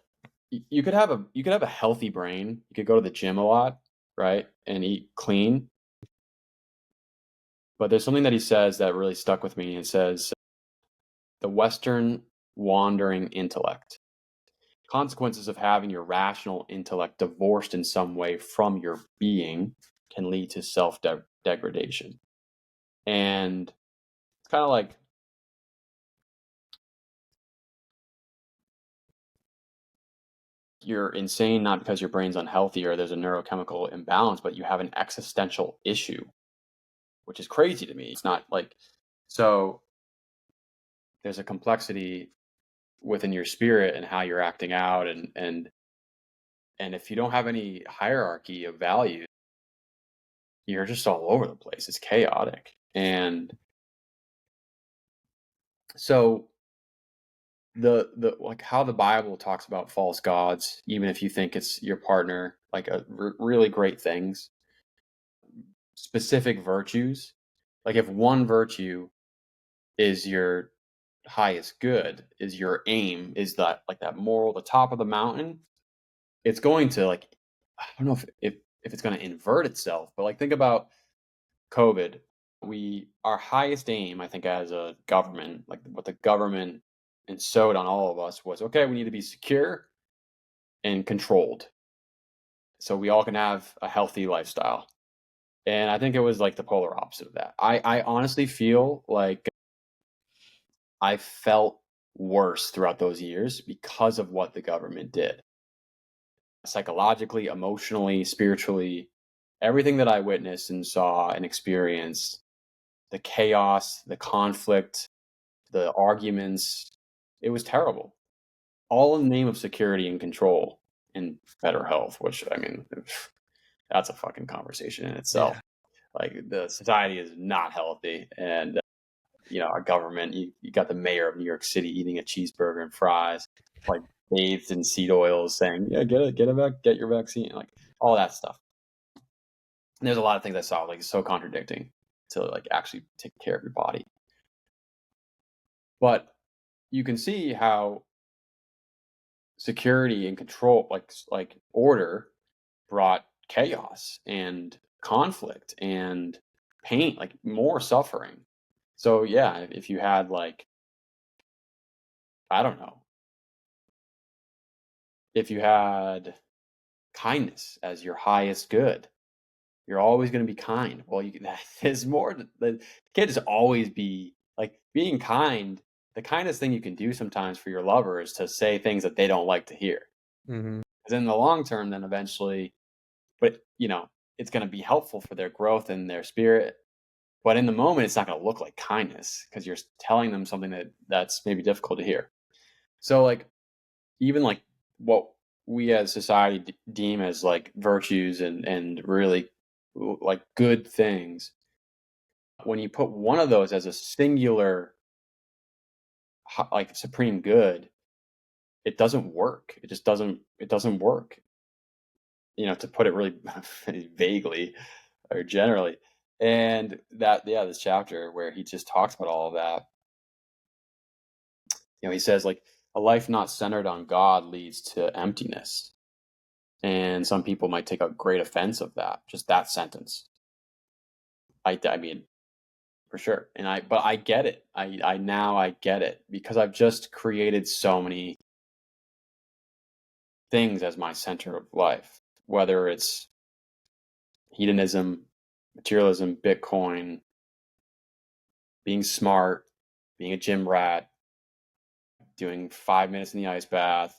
you could have a healthy brain. You could go to the gym a lot, right? And eat clean. But there's something that he says that really stuck with me. It says, the Western wandering intellect. Consequences of having your rational intellect divorced in some way from your being can lead to self-degradation. And it's kind of like you're insane not because your brain's unhealthy or there's a neurochemical imbalance, but you have an existential issue, which is crazy to me. It's not like, so there's a complexity within your spirit and how you're acting out, and if you don't have any hierarchy of value, you're just all over the place. It's chaotic. And so the like how the Bible talks about false gods, even if you think it's your partner, like really great things, specific virtues. Like if one virtue is your highest good, is your aim, is that like that moral, the top of the mountain, it's going to like, I don't know if it's going to invert itself, but like think about COVID. Our highest aim, I think, as a government, like what the government instilled on all of us was, okay, we need to be secure and controlled so we all can have a healthy lifestyle. And I think it was like the polar opposite of that. I honestly feel like I felt worse throughout those years because of what the government did. Psychologically, emotionally, spiritually, everything that I witnessed and saw and experienced, the chaos, the conflict, the arguments, it was terrible. All in the name of security and control and better health, which, I mean, that's a fucking conversation in itself. Yeah. Like the society is not healthy. And, our government, you got the mayor of New York City eating a cheeseburger and fries, like bathed in seed oils saying, yeah, get your vaccine, like all that stuff. And there's a lot of things I saw, like it's so contradicting to like actually take care of your body. But you can see how security and control, like order, brought chaos and conflict and pain, like more suffering. So yeah, if you had like, I don't know, if you had kindness as your highest good, you're always going to be kind. Well, there's more. You can't just always be Like being kind, the kindest thing you can do sometimes for your lover is to say things that they don't like to hear. Mm-hmm. Because in the long term, then eventually, but it's going to be helpful for their growth and their spirit. But in the moment, it's not going to look like kindness because you're telling them something that's maybe difficult to hear. So like, even like what we as society deem as like virtues and really like good things, when you put one of those as a singular like supreme good, it doesn't work. It doesn't work, to put it really vaguely or generally. And this chapter where he just talks about all of that, he says like a life not centered on God leads to emptiness. And some people might take a great offense of that, just that sentence. I mean, for sure. But I get it. I get it because I've just created so many things as my center of life, whether it's hedonism, materialism, Bitcoin, being smart, being a gym rat, doing 5 minutes in the ice bath,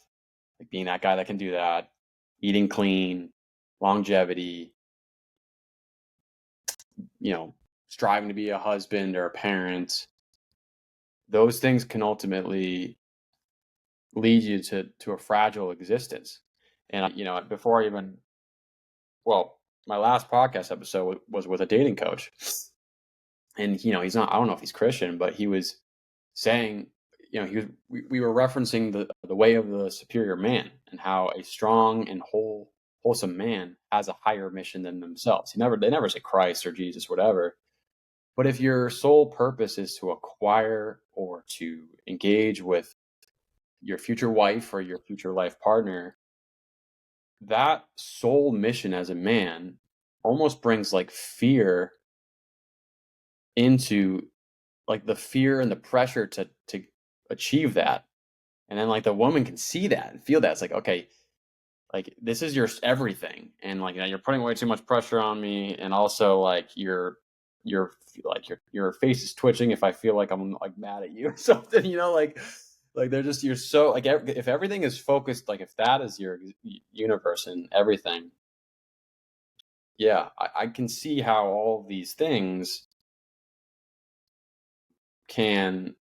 like being that guy that can do that, eating clean, longevity, striving to be a husband or a parent. Those things can ultimately lead you to a fragile existence. And before I even, well, my last podcast episode was with a dating coach, and he's not, I don't know if he's Christian, but he was saying, we were referencing the way of the superior man and how a strong and wholesome man has a higher mission than themselves. They never say Christ or Jesus, whatever. But if your sole purpose is to acquire or to engage with your future wife or your future life partner, that sole mission as a man almost brings like fear into like the fear and the pressure to achieve that. And then like the woman can see that and feel that. It's like, okay, like this is your everything. And like you're putting way too much pressure on me. And also like your face is twitching if I feel like I'm like mad at you or something, like they're just, you're so like, if everything is focused, like if that is your universe and everything, yeah, I can see how all these things can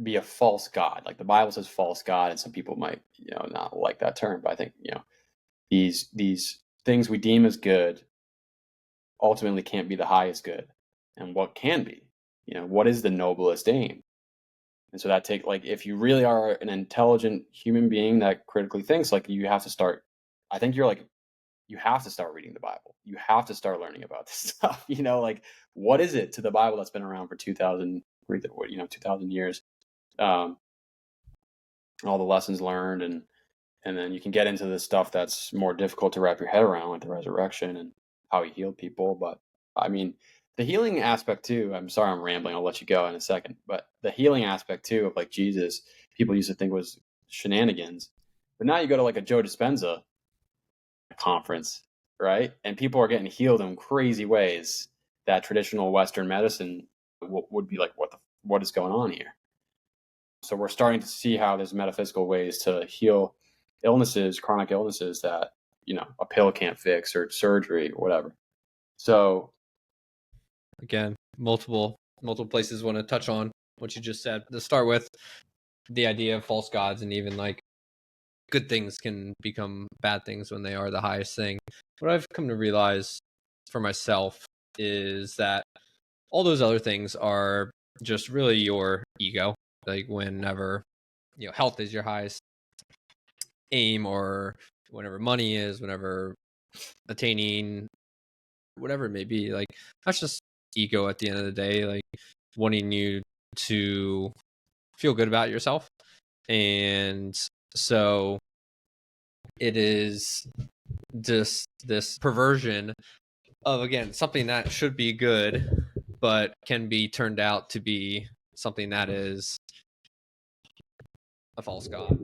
be a false god. Like the Bible says false god, and some people might, not like that term, but I think, these things we deem as good ultimately can't be the highest good. And what can be? What is the noblest aim? And so that like if you really are an intelligent human being that critically thinks, like you have to start, I think you have to start reading the Bible. You have to start learning about this stuff. Like what is it to the Bible that's been around for 2,000 years? All the lessons learned, and then you can get into the stuff that's more difficult to wrap your head around, like the resurrection and how he healed people. But I mean, the healing aspect too, I'm sorry I'm rambling, I'll let you go in a second, but the healing aspect too of like Jesus, people used to think was shenanigans. But now you go to like a Joe Dispenza conference, right? And people are getting healed in crazy ways that traditional Western medicine would be like, what is going on here? So we're starting to see how there's metaphysical ways to heal illnesses, chronic illnesses that, a pill can't fix, or surgery or whatever. So again, multiple places want to touch on what you just said. To start with, the idea of false gods, and even like good things can become bad things when they are the highest thing. What I've come to realize for myself is that all those other things are just really your ego. Like whenever health is your highest aim, or whenever money is, whenever attaining whatever it may be, like that's just ego at the end of the day, like wanting you to feel good about yourself. And so it is just this perversion of, again, something that should be good but can be turned out to be something that is a false god.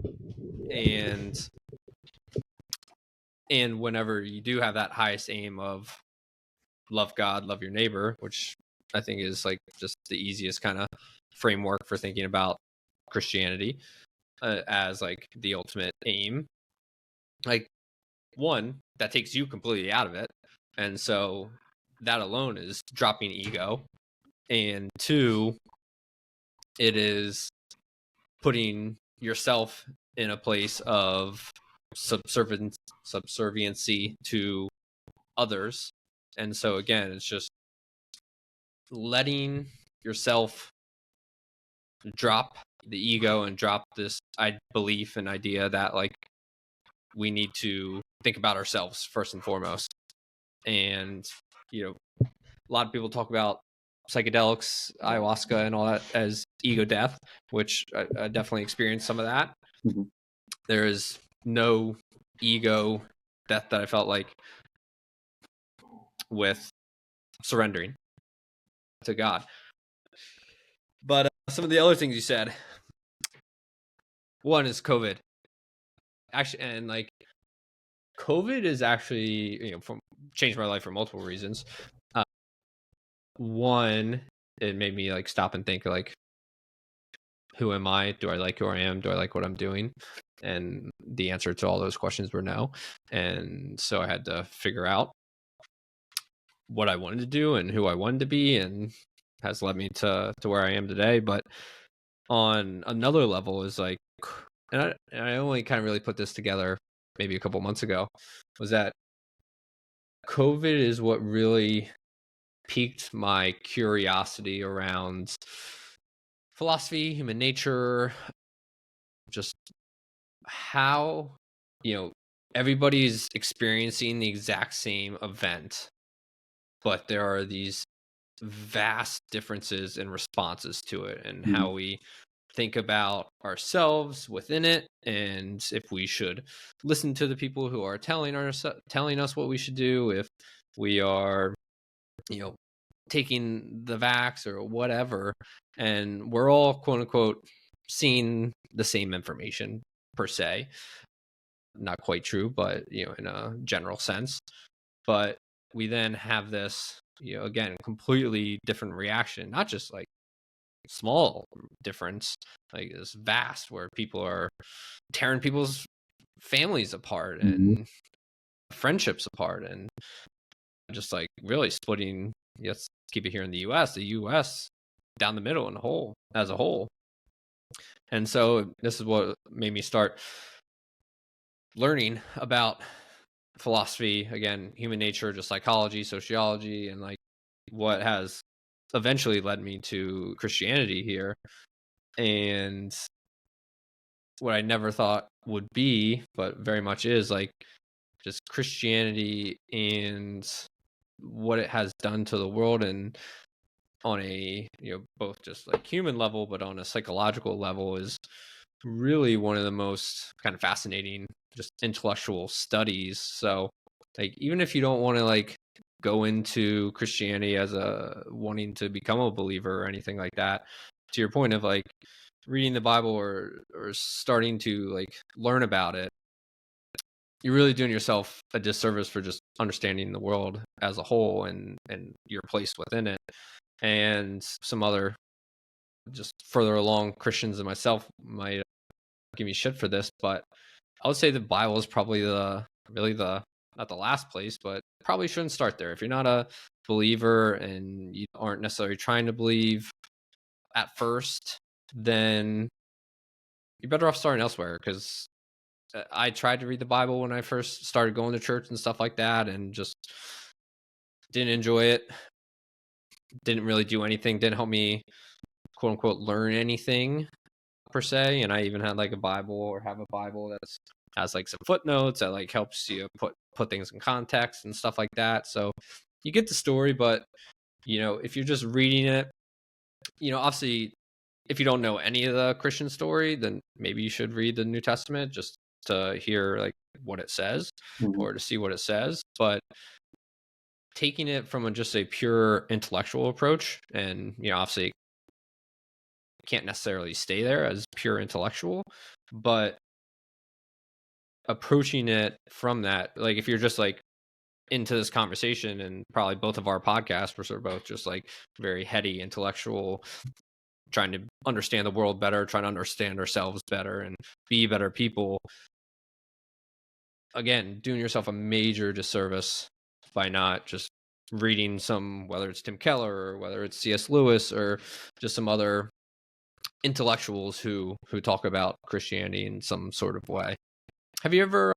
And whenever you do have that highest aim of love God, love your neighbor, which I think is like just the easiest kind of framework for thinking about Christianity as like the ultimate aim. Like, one, that takes you completely out of it, and so that alone is dropping ego. And two, it is putting yourself in a place of subserviency to others. And so again, it's just letting yourself drop the ego and drop this belief and idea that like we need to think about ourselves first and foremost. And a lot of people talk about psychedelics, ayahuasca, and all that as ego death, which I definitely experienced some of that. Mm-hmm. There is no ego death that I felt like with surrendering to God. But some of the other things you said, one is COVID. Actually, and like COVID is actually, changed my life for multiple reasons. One, it made me like stop and think like, who am I? Do I like who I am? Do I like what I'm doing? And the answer to all those questions were no. And so I had to figure out what I wanted to do and who I wanted to be, and has led me to where I am today. But on another level is like, and I only kind of really put this together maybe a couple months ago, was that COVID is what really piqued my curiosity around philosophy, human nature, just how, everybody's experiencing the exact same event, but there are these vast differences in responses to it, and how we think about ourselves within it, and if we should listen to the people who are telling us what we should do, if we are taking the vax or whatever. And we're all quote unquote seeing the same information per se. Not quite true, but in a general sense. But we then have this again completely different reaction, not just like small difference, like this vast, where people are tearing people's families apart and friendships apart, and just like really splitting. Let's keep it here in the US down the middle and as a whole. And so this is what made me start learning about philosophy, again, human nature, just psychology, sociology, and like what has eventually led me to Christianity here. And what I never thought would be, but very much is, like just Christianity and what it has done to the world, and on a both just like human level, but on a psychological level, is really one of the most kind of fascinating just intellectual studies. So like, even if you don't want to like go into Christianity as a wanting to become a believer or anything like that, to your point of like reading the Bible or starting to like learn about it, you're really doing yourself a disservice for just understanding the world as a whole and your place within it. And some other just further along Christians and myself might give me shit for this, but I would say the Bible is probably not the last place, but probably shouldn't start there. If you're not a believer and you aren't necessarily trying to believe at first, then you're better off starting elsewhere. Because I tried to read the Bible when I first started going to church and stuff like that, and just didn't enjoy it. Didn't really do anything. Didn't help me, quote unquote, learn anything per se. And I even had like a Bible, or have a Bible that has like some footnotes that like helps you put things in context and stuff like that. So you get the story, but if you're just reading it, obviously if you don't know any of the Christian story, then maybe you should read the New Testament just to hear like what it says, or to see what it says. But taking it from just a pure intellectual approach, and obviously can't necessarily stay there as pure intellectual, but approaching it from that, like if you're just like into this conversation, and probably both of our podcasts were sort of both just like very heady intellectual trying to understand the world better, trying to understand ourselves better and be better people, again, doing yourself a major disservice by not just reading some, whether it's Tim Keller or whether it's C.S. Lewis or just some other intellectuals who talk about Christianity in some sort of way. Have you ever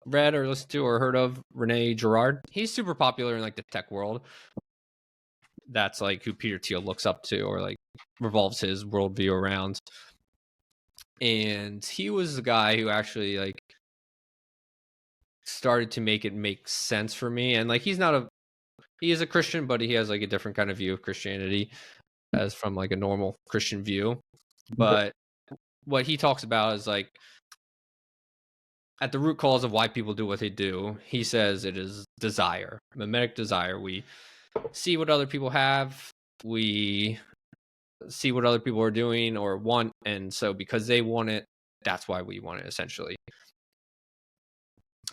read or listened to or heard of Rene Girard? He's super popular in like the tech world. That's like who Peter Thiel looks up to or like revolves his worldview around. And he was the guy who actually like started to make it make sense for me. And like he is a Christian, but he has like a different kind of view of Christianity as from like a normal Christian view. But what he talks about is like at the root cause of why people do what they do, he says it is desire, mimetic desire. We see what other people have, we see what other people are doing or want, and so because they want it, that's why we want it, essentially.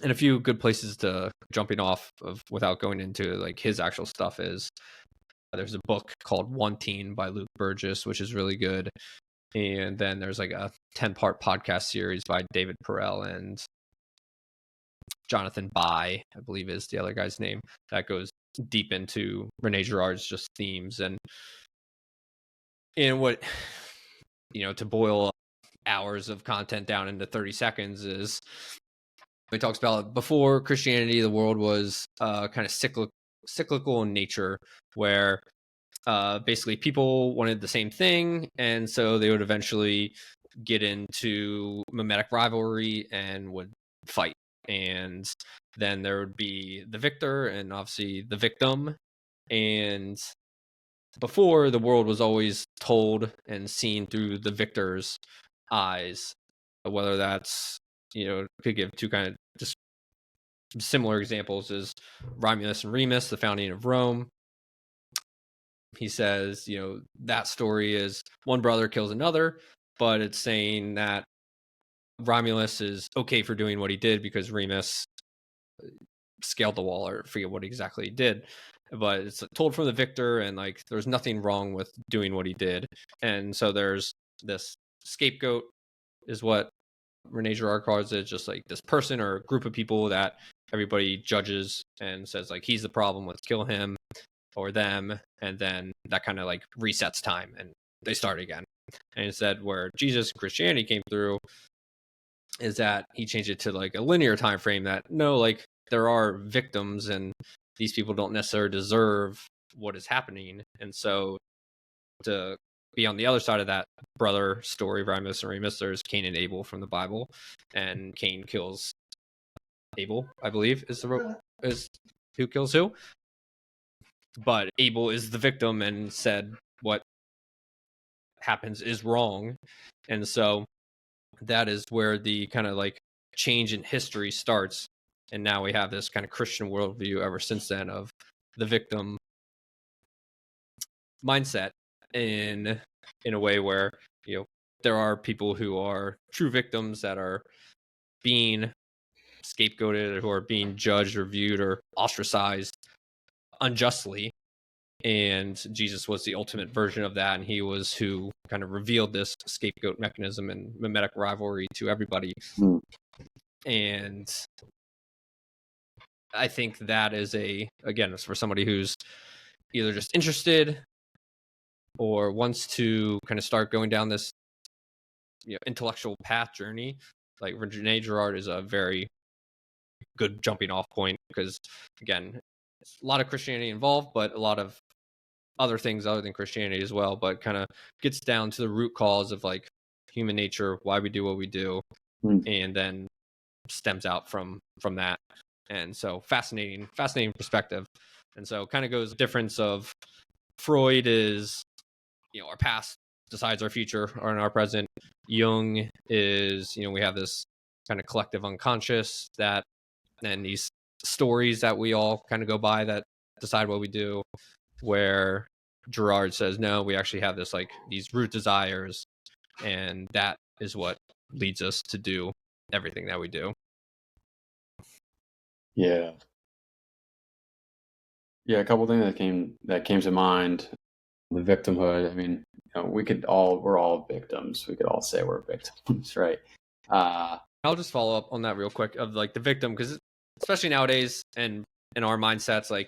And a few good places to jumping off of without going into like his actual stuff is there's a book called Wanting by Luke Burgess, which is really good. And then there's like a 10-part podcast series by David Perel and Jonathan Bai, I believe is the other guy's name, that goes deep into Rene Girard's just themes and what, to boil hours of content down into 30 seconds is he talks about before Christianity, the world was kind of cyclical in nature, where basically people wanted the same thing, and so they would eventually get into mimetic rivalry and would fight. And then there would be the victor and obviously the victim. And before, the world was always told and seen through the victor's eyes, whether that's, could give two kind of just similar examples is Romulus and Remus, the founding of Rome. He says, that story is one brother kills another, but it's saying that Romulus is okay for doing what he did because Remus scaled the wall, or forget what exactly he did. But it's told from the victor, and like there's nothing wrong with doing what he did. And so there's this scapegoat is what Rene Girard calls it, just like this person or a group of people that everybody judges and says like he's the problem, let's kill him or them, and then that kind of like resets time and they start again. And instead, where Jesus and Christianity came through is that he changed it to like a linear time frame, that no, like there are victims and these people don't necessarily deserve what is happening. And so to be on the other side of that brother story, Romulus and Remus, there's Cain and Abel from the Bible, and Cain kills Abel, I believe, is who kills who. But Abel is the victim and said what happens is wrong. And so that is where the kind of like change in history starts. And now we have this kind of Christian worldview ever since then of the victim mindset in a way where, there are people who are true victims that are being scapegoated, or who are being judged or viewed or ostracized unjustly. And Jesus was the ultimate version of that, and he was who kind of revealed this scapegoat mechanism and mimetic rivalry to everybody. And I think that is again, it's for somebody who's either just interested or wants to kind of start going down this intellectual path journey. Like Rene Girard is a very good jumping off point, because again, it's a lot of Christianity involved, but a lot of other things other than Christianity as well, but kind of gets down to the root cause of like human nature, why we do what we do, and then stems out from that. And so fascinating perspective. And so kind of goes difference of Freud is, our past decides our future, or in our present. Jung is, we have this kind of collective unconscious that, and these stories that we all kind of go by that decide what we do, where Girard says, no, we actually have this like these root desires, and that is what leads us to do everything that we do. Yeah, a couple things that came to mind the victimhood. I mean, we're all victims. We could all say we're victims, right? I'll just follow up on that real quick of like the victim, because especially nowadays and in our mindsets, like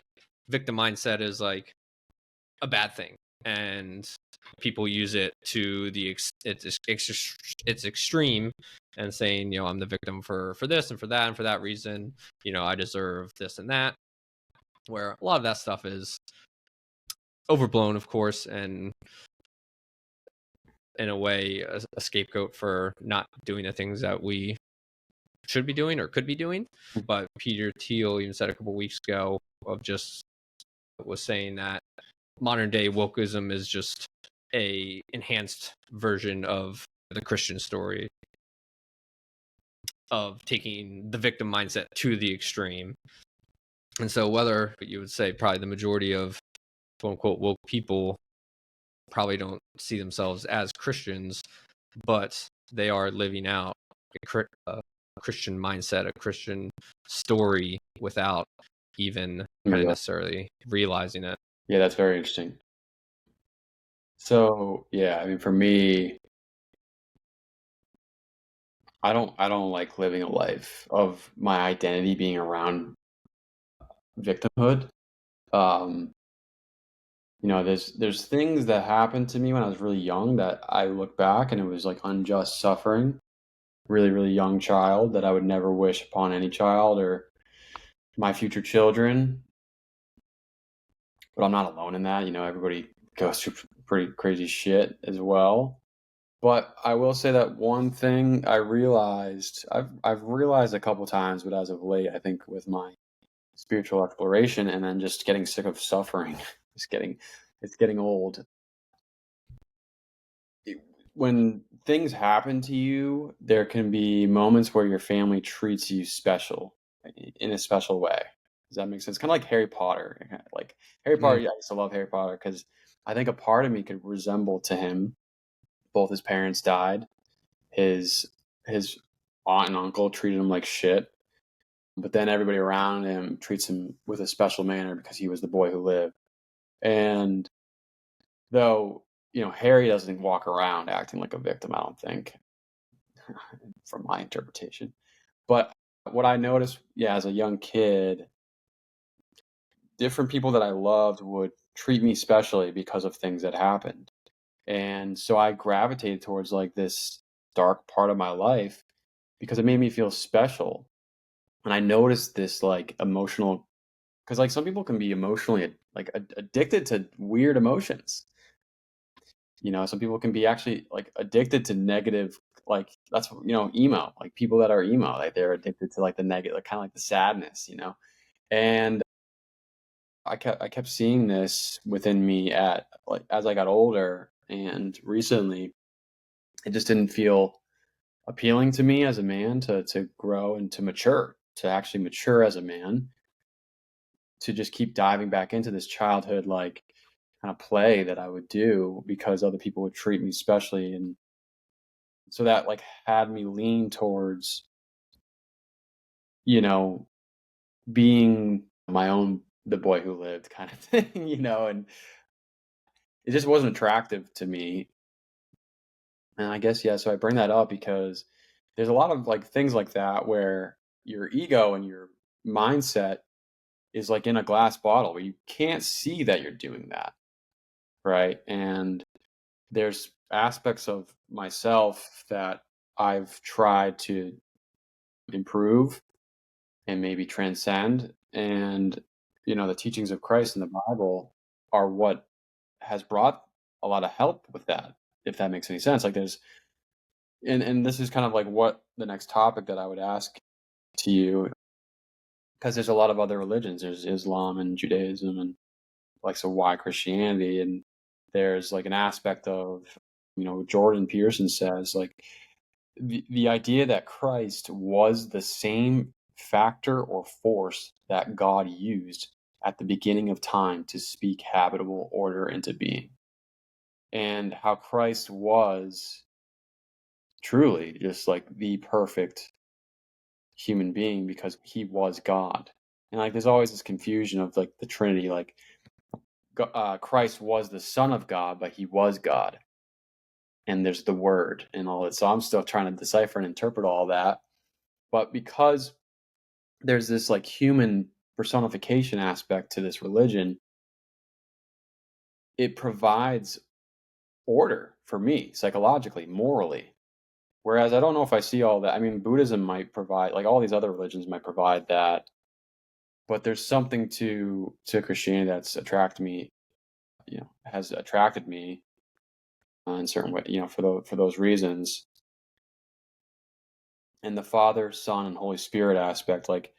victim mindset is like a bad thing, and people use it to its extreme, and saying, I'm the victim for this and for that and for that reason, I deserve this and that, where a lot of that stuff is overblown, of course, and in a way a scapegoat for not doing the things that we should be doing or could be doing. But Peter Thiel even said a couple weeks ago was saying that modern day wokeism is just a enhanced version of the Christian story of taking the victim mindset to the extreme. And so whether you would say probably the majority of quote unquote woke people probably don't see themselves as Christians, but they are living out a Christian mindset, a Christian story without even kind of necessarily realizing it. Yeah, that's very interesting. So yeah, I mean, for me, I don't like living a life of my identity being around victimhood. There's things that happened to me when I was really young that I look back and it was like unjust suffering. Really, really young child that I would never wish upon any child or my future children. But I'm not alone in that. Everybody goes through pretty crazy shit as well. But I will say that one thing I've realized a couple times, but as of late, I think with my spiritual exploration and then just getting sick of suffering, it's getting old. When things happen to you, there can be moments where your family treats you special in a special way. Does that make sense? Kind of like Harry Potter. Like Harry Potter, I used to love Harry Potter because I think a part of me could resemble to him. Both his parents died. His aunt and uncle treated him like shit. But then everybody around him treats him with a special manner because he was the boy who lived. And though, Harry doesn't walk around acting like a victim, I don't think, from my interpretation. But what I noticed, as a young kid, different people that I loved would treat me specially because of things that happened. And so I gravitated towards like this dark part of my life because it made me feel special. And I noticed this like emotional, because like some people can be emotionally like addicted to weird emotions. Some people can be actually like addicted to negative, like that's emo, like people that are emo, like they're addicted to like the negative, kind of like the sadness, and I kept seeing this within me at like as I got older, and recently it just didn't feel appealing to me as a man to grow and to actually mature as a man, to just keep diving back into this childhood like kind of play that I would do because other people would treat me specially. And so that like had me lean towards, being the boy who lived kind of thing, and it just wasn't attractive to me. And I guess, so I bring that up because there's a lot of like things like that where your ego and your mindset is like in a glass bottle where you can't see that you're doing that. Right. And there's aspects of myself that I've tried to improve and maybe transcend. And, the teachings of Christ in the Bible are what has brought a lot of help with that, if that makes any sense. Like and this is kind of like what the next topic that I would ask to you, because there's a lot of other religions. There's Islam and Judaism and like, so why Christianity? And there's like an aspect of, Jordan Peterson says like the idea that Christ was the same factor or force that God used at the beginning of time to speak habitable order into being, and how Christ was truly just like the perfect human being because he was God. And like there's always this confusion of like the Trinity, like Christ was the Son of God, but he was God. And there's the Word and all that. So I'm still trying to decipher and interpret all that. But because there's this like human personification aspect to this religion, it provides order for me psychologically, morally. Whereas I don't know if I see all that. I mean, Buddhism might provide, like all these other religions might provide that, but there's something to Christianity that's attracted me, has attracted me in certain way, for those reasons. And the Father, Son, and Holy Spirit aspect, like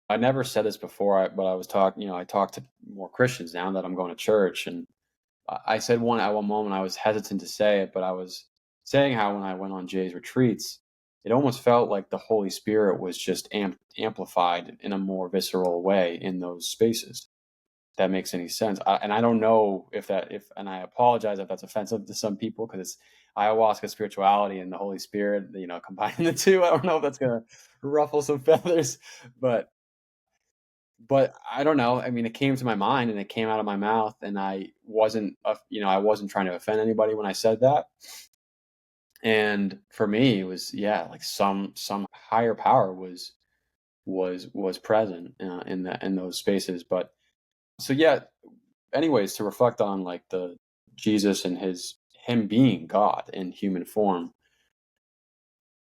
I never said this before, but I was talking, I talk to more Christians now that I'm going to church, and I said at one moment I was hesitant to say it, but I was saying how when I went on Jay's retreats, it almost felt like the Holy Spirit was just amplified in a more visceral way in those spaces. If that makes any sense. And I don't know and I apologize if that's offensive to some people, because it's ayahuasca spirituality and the Holy Spirit, combining the two. I don't know if that's going to ruffle some feathers, but I don't know. I mean, it came to my mind and it came out of my mouth, and I wasn't trying to offend anybody when I said that. And for me, it was, like some higher power was present in those spaces. But so, anyways, to reflect on like the Jesus and him being God in human form,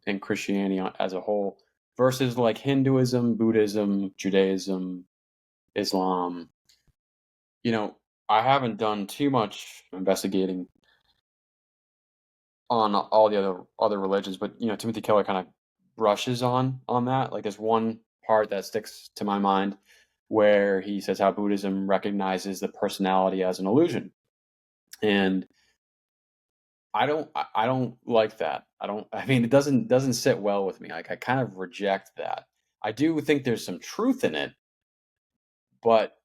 and Christianity as a whole, versus like Hinduism, Buddhism, Judaism, Islam. I haven't done too much investigating on all the other religions, but Timothy Keller kind of brushes on that. Like there's one part that sticks to my mind where he says how Buddhism recognizes the personality as an illusion. And I don't like that. I mean, it doesn't sit well with me. Like I kind of reject that. I do think there's some truth in it, but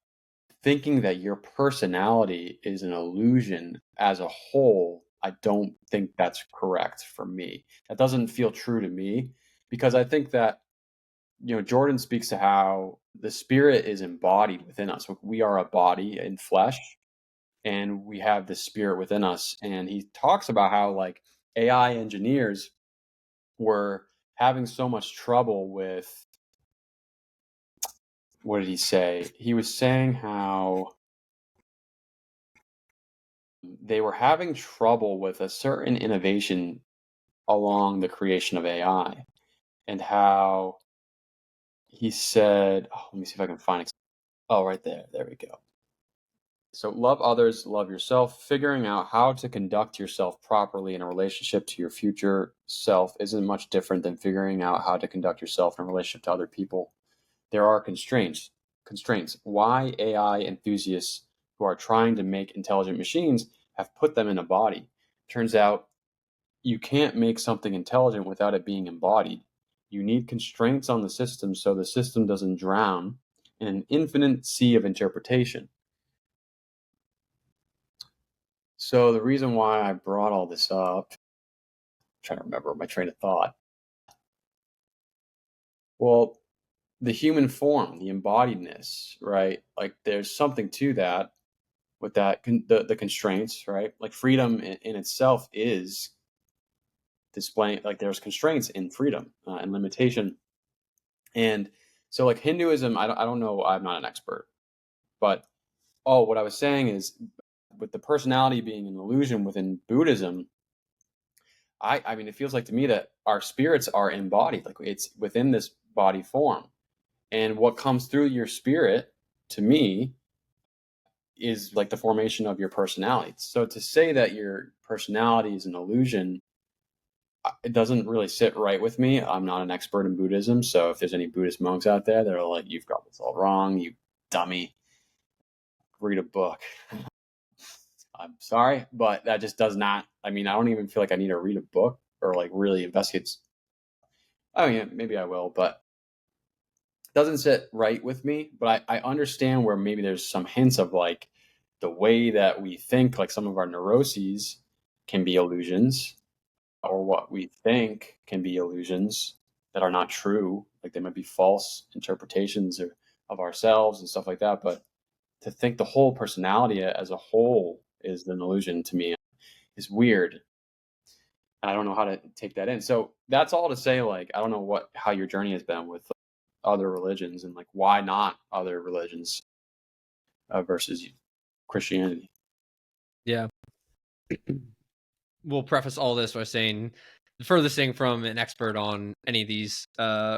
thinking that your personality is an illusion as a whole, I don't think that's correct for me. That doesn't feel true to me, because I think that, Jordan speaks to how the spirit is embodied within us. We are a body in flesh, and we have the spirit within us. And he talks about how like AI engineers were having so much trouble with, what did he say? He was saying how they were having trouble with a certain innovation along the creation of AI, and how he said, let me see if I can find it. Oh, right there. There we go. So love others, love yourself. Figuring out how to conduct yourself properly in a relationship to your future self isn't much different than figuring out how to conduct yourself in a relationship to other people. There are constraints. Why AI enthusiasts who are trying to make intelligent machines have put them in a body. Turns out you can't make something intelligent without it being embodied. You need constraints on the system so the system doesn't drown in an infinite sea of interpretation. So the reason why I brought all this up, I'm trying to remember my train of thought. Well, the human form, the embodiedness, right? Like there's something to that, with that, the constraints, right? Like freedom in itself is displaying, like there's constraints in freedom and limitation. And so like Hinduism, I don't know, I'm not an expert, but what I was saying is, with the personality being an illusion within Buddhism, I mean, it feels like to me that our spirits are embodied, like it's within this body form. And what comes through your spirit, to me, is like the formation of your personality. So to say that your personality is an illusion, it doesn't really sit right with me. I'm not an expert in Buddhism, so if there's any Buddhist monks out there that are like, you've got this all wrong, you dummy, read a book. I'm sorry, but that just does not, I mean, I don't even feel like I need to read a book or like really investigate. I mean, maybe I will, but it doesn't sit right with me. But I understand where maybe there's some hints of like the way that we think, like some of our neuroses can be illusions, or what we think can be illusions that are not true. Like they might be false interpretations of ourselves and stuff like that. But to think the whole personality as a whole is an illusion to me is weird. I don't know how to take that in. So that's all to say, like, I don't know how your journey has been with other religions, and like why not other religions versus Christianity. Yeah. We'll preface all this by saying the furthest thing from an expert on any of these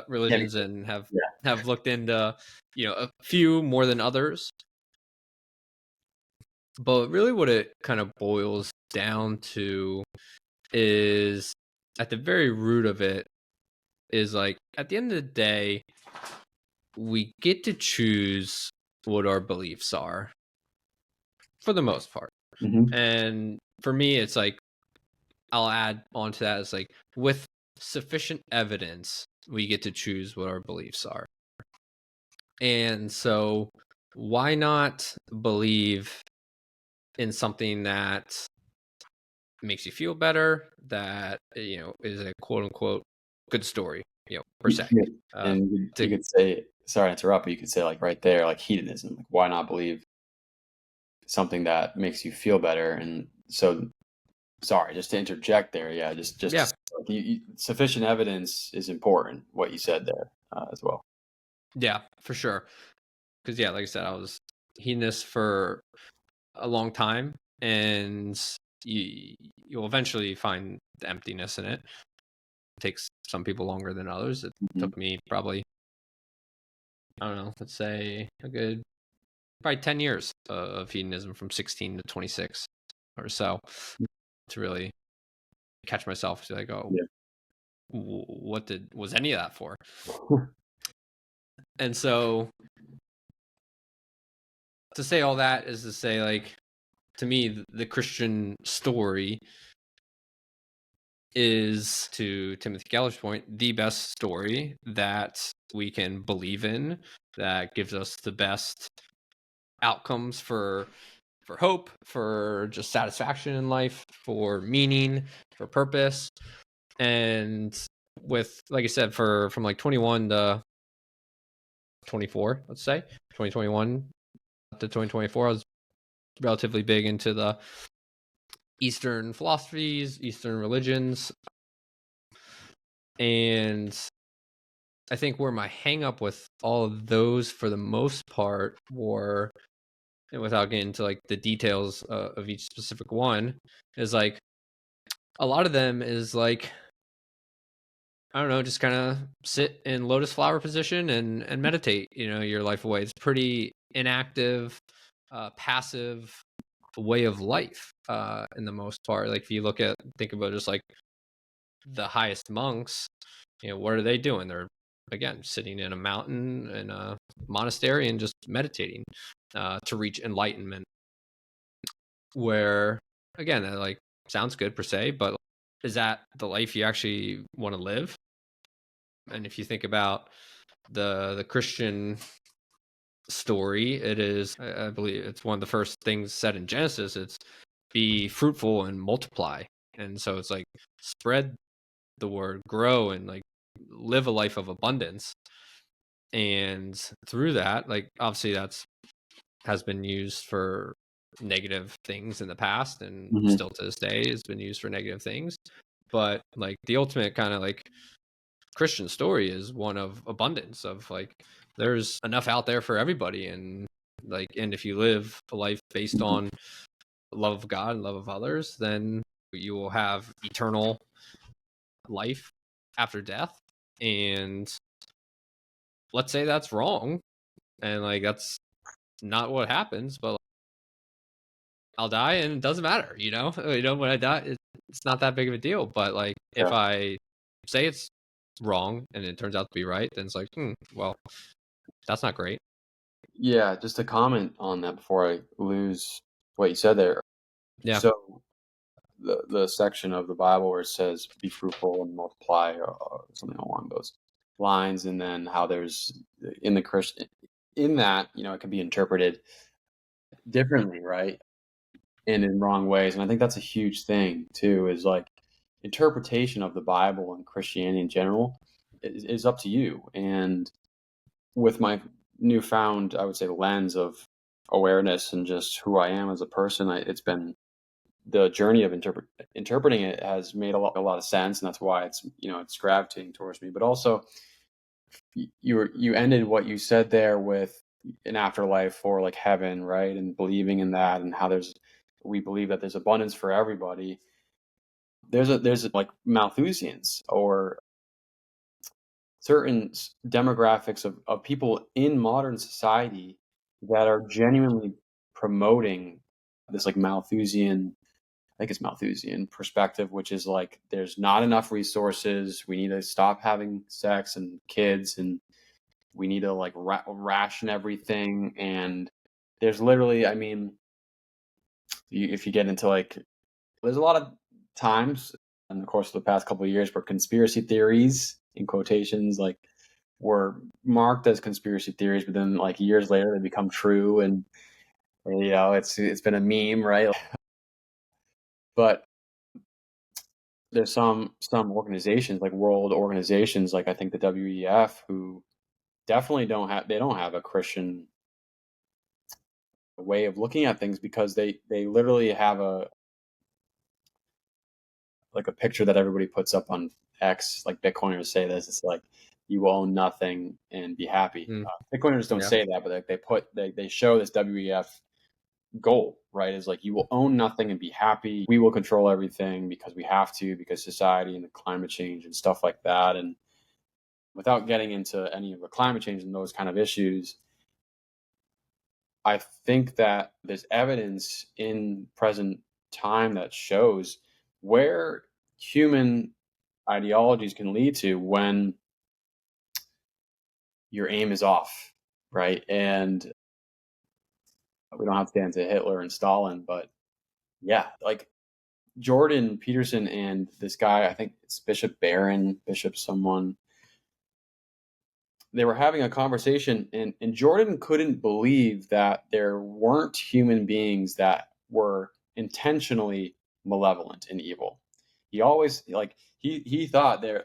religions, and have looked into a few more than others. But really what it kind of boils down to is, at the very root of it, is like, at the end of the day, we get to choose what our beliefs are for the most part. Mm-hmm. And for me, it's like, I'll add on to that, it's like, with sufficient evidence, we get to choose what our beliefs are. And so why not believe in something that makes you feel better, that is a quote unquote good story, per se. And you could say, sorry to interrupt, but you could say, like, right there, like, hedonism. Like, why not believe something that makes you feel better? And so, sorry, just to interject there, sufficient evidence is important. What you said there as well. Yeah, for sure. Because like I said, I was hedonist for a long time, and you'll eventually find the emptiness in it. It takes some people longer than others. It took me probably, I don't know, let's say probably 10 years of hedonism, from 16 to 26 or so, to really catch myself to like, what was any of that for? And so to say all that is to say, like, to me, the Christian story is, to Timothy Keller's point, the best story that we can believe in, that gives us the best outcomes for hope, for just satisfaction in life, for meaning, for purpose. And with, like I said, from like 21 to 24, let's say 2021 to 2024, I was relatively big into the Eastern philosophies, Eastern religions. And I think where my hang up with all of those, for the most part, were, and without getting into like the details of each specific one, is like, a lot of them is like, I don't know, just kind of sit in lotus flower position and meditate, your life away. It's pretty inactive, passive way of life, in the most part. Like, if you think about just like the highest monks, what are they doing? They're, again, sitting in a mountain, in a monastery, and just meditating to reach enlightenment. Where, again, that like sounds good per se, but is that the life you actually want to live? And if you think about the Christian story, it is, I believe it's one of the first things said in Genesis. It's be fruitful and multiply. And so it's like, spread the word, grow, and like live a life of abundance. And through that, like, obviously that's has been used for negative things in the past, and still to this day has been used for negative things. But like, the ultimate kind of like Christian story is one of abundance, of like, there's enough out there for everybody. And like, and if you live a life based on love of God and love of others, then you will have eternal life after death. And let's say that's wrong, and like, that's not what happens, but I'll die and it doesn't matter, when I die, it's not that big of a deal. But like, if I say it's wrong and it turns out to be right, then it's like, well, that's not great. Yeah, just to comment on that before I lose what you said there. Yeah. So the section of the Bible where it says be fruitful and multiply, or something along those lines, and then how there's in the Christian, in that, it can be interpreted differently, right? And in wrong ways. And I think that's a huge thing too, is like, interpretation of the Bible and Christianity in general is up to you. And with my newfound, I would say, lens of awareness and just who I am as a person. It's been the journey of interpreting it has made a lot of sense, and that's why it's it's gravitating towards me. But also, you ended what you said there with an afterlife or like heaven, right? And believing in that, and how we believe that there's abundance for everybody. There's like Malthusians or certain demographics of people in modern society that are genuinely promoting this like Malthusian, I think it's Malthusian perspective, which is like there's not enough resources. We need to stop having sex and kids, and we need to like ration everything. And there's literally, I mean, if you get into like, there's a lot of times in the course of the past couple of years where conspiracy theories, in quotations, like were marked as conspiracy theories, but then like years later they become true, and it's been a meme, right? But there's some organizations, like world organizations, like I think the WEF, who definitely don't have a Christian way of looking at things, because they literally have a like a picture that everybody puts up on X, like Bitcoiners say this. It's like you own nothing and be happy. Bitcoiners don't say that, but they show this WEF goal, right? Is like you will own nothing and be happy. We will control everything because we have to, because society and the climate change and stuff like that. And without getting into any of the climate change and those kind of issues, I think that there's evidence in present time that shows where human ideologies can lead to when your aim is off, right? And we don't have to get into Hitler and Stalin, but yeah, like Jordan Peterson and this guy, I think it's Bishop someone, they were having a conversation, and Jordan couldn't believe that there weren't human beings that were intentionally malevolent and evil. He always like he thought there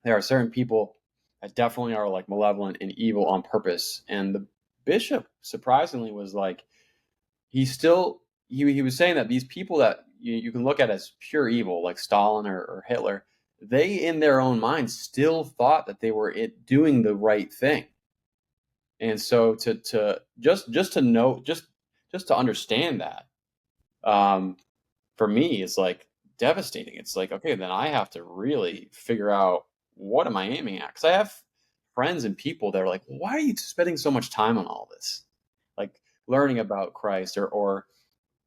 are certain people that definitely are like malevolent and evil on purpose. And the bishop surprisingly was like, he was saying that these people that you can look at as pure evil, like Stalin or Hitler, they in their own minds still thought that they were doing the right thing. And so to just to know, just to understand that, for me, it's like devastating. It's like, okay, then I have to really figure out, what am I aiming at? Because I have friends and people that are like, why are you spending so much time on all this? Like learning about Christ, or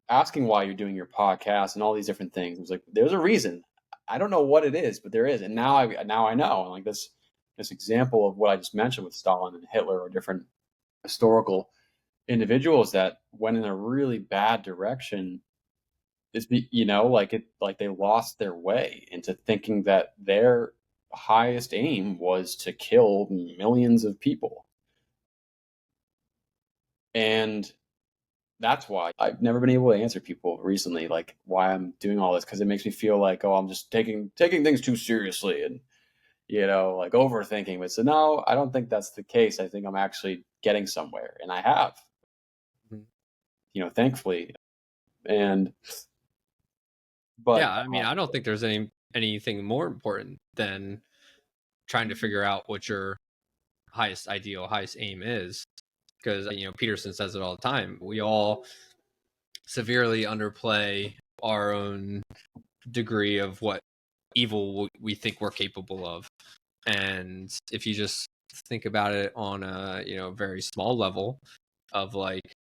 asking why you're doing your podcast and all these different things. It was like, there's a reason. I don't know what it is, but there is. And now I know. And like this example of what I just mentioned with Stalin and Hitler, or different historical individuals that went in a really bad direction, is like they lost their way into thinking that their highest aim was to kill millions of people. And that's why I've never been able to answer people recently, like why I'm doing all this, because it makes me feel like, oh, I'm just taking things too seriously, and like overthinking. But so no, I don't think that's the case. I think I'm actually getting somewhere, and I have, thankfully. And but yeah, I mean, I don't think there's anything more important than trying to figure out what your highest ideal, highest aim is. Because Peterson says it all the time. We all severely underplay our own degree of what evil we think we're capable of. And if you just think about it on a very small level of like,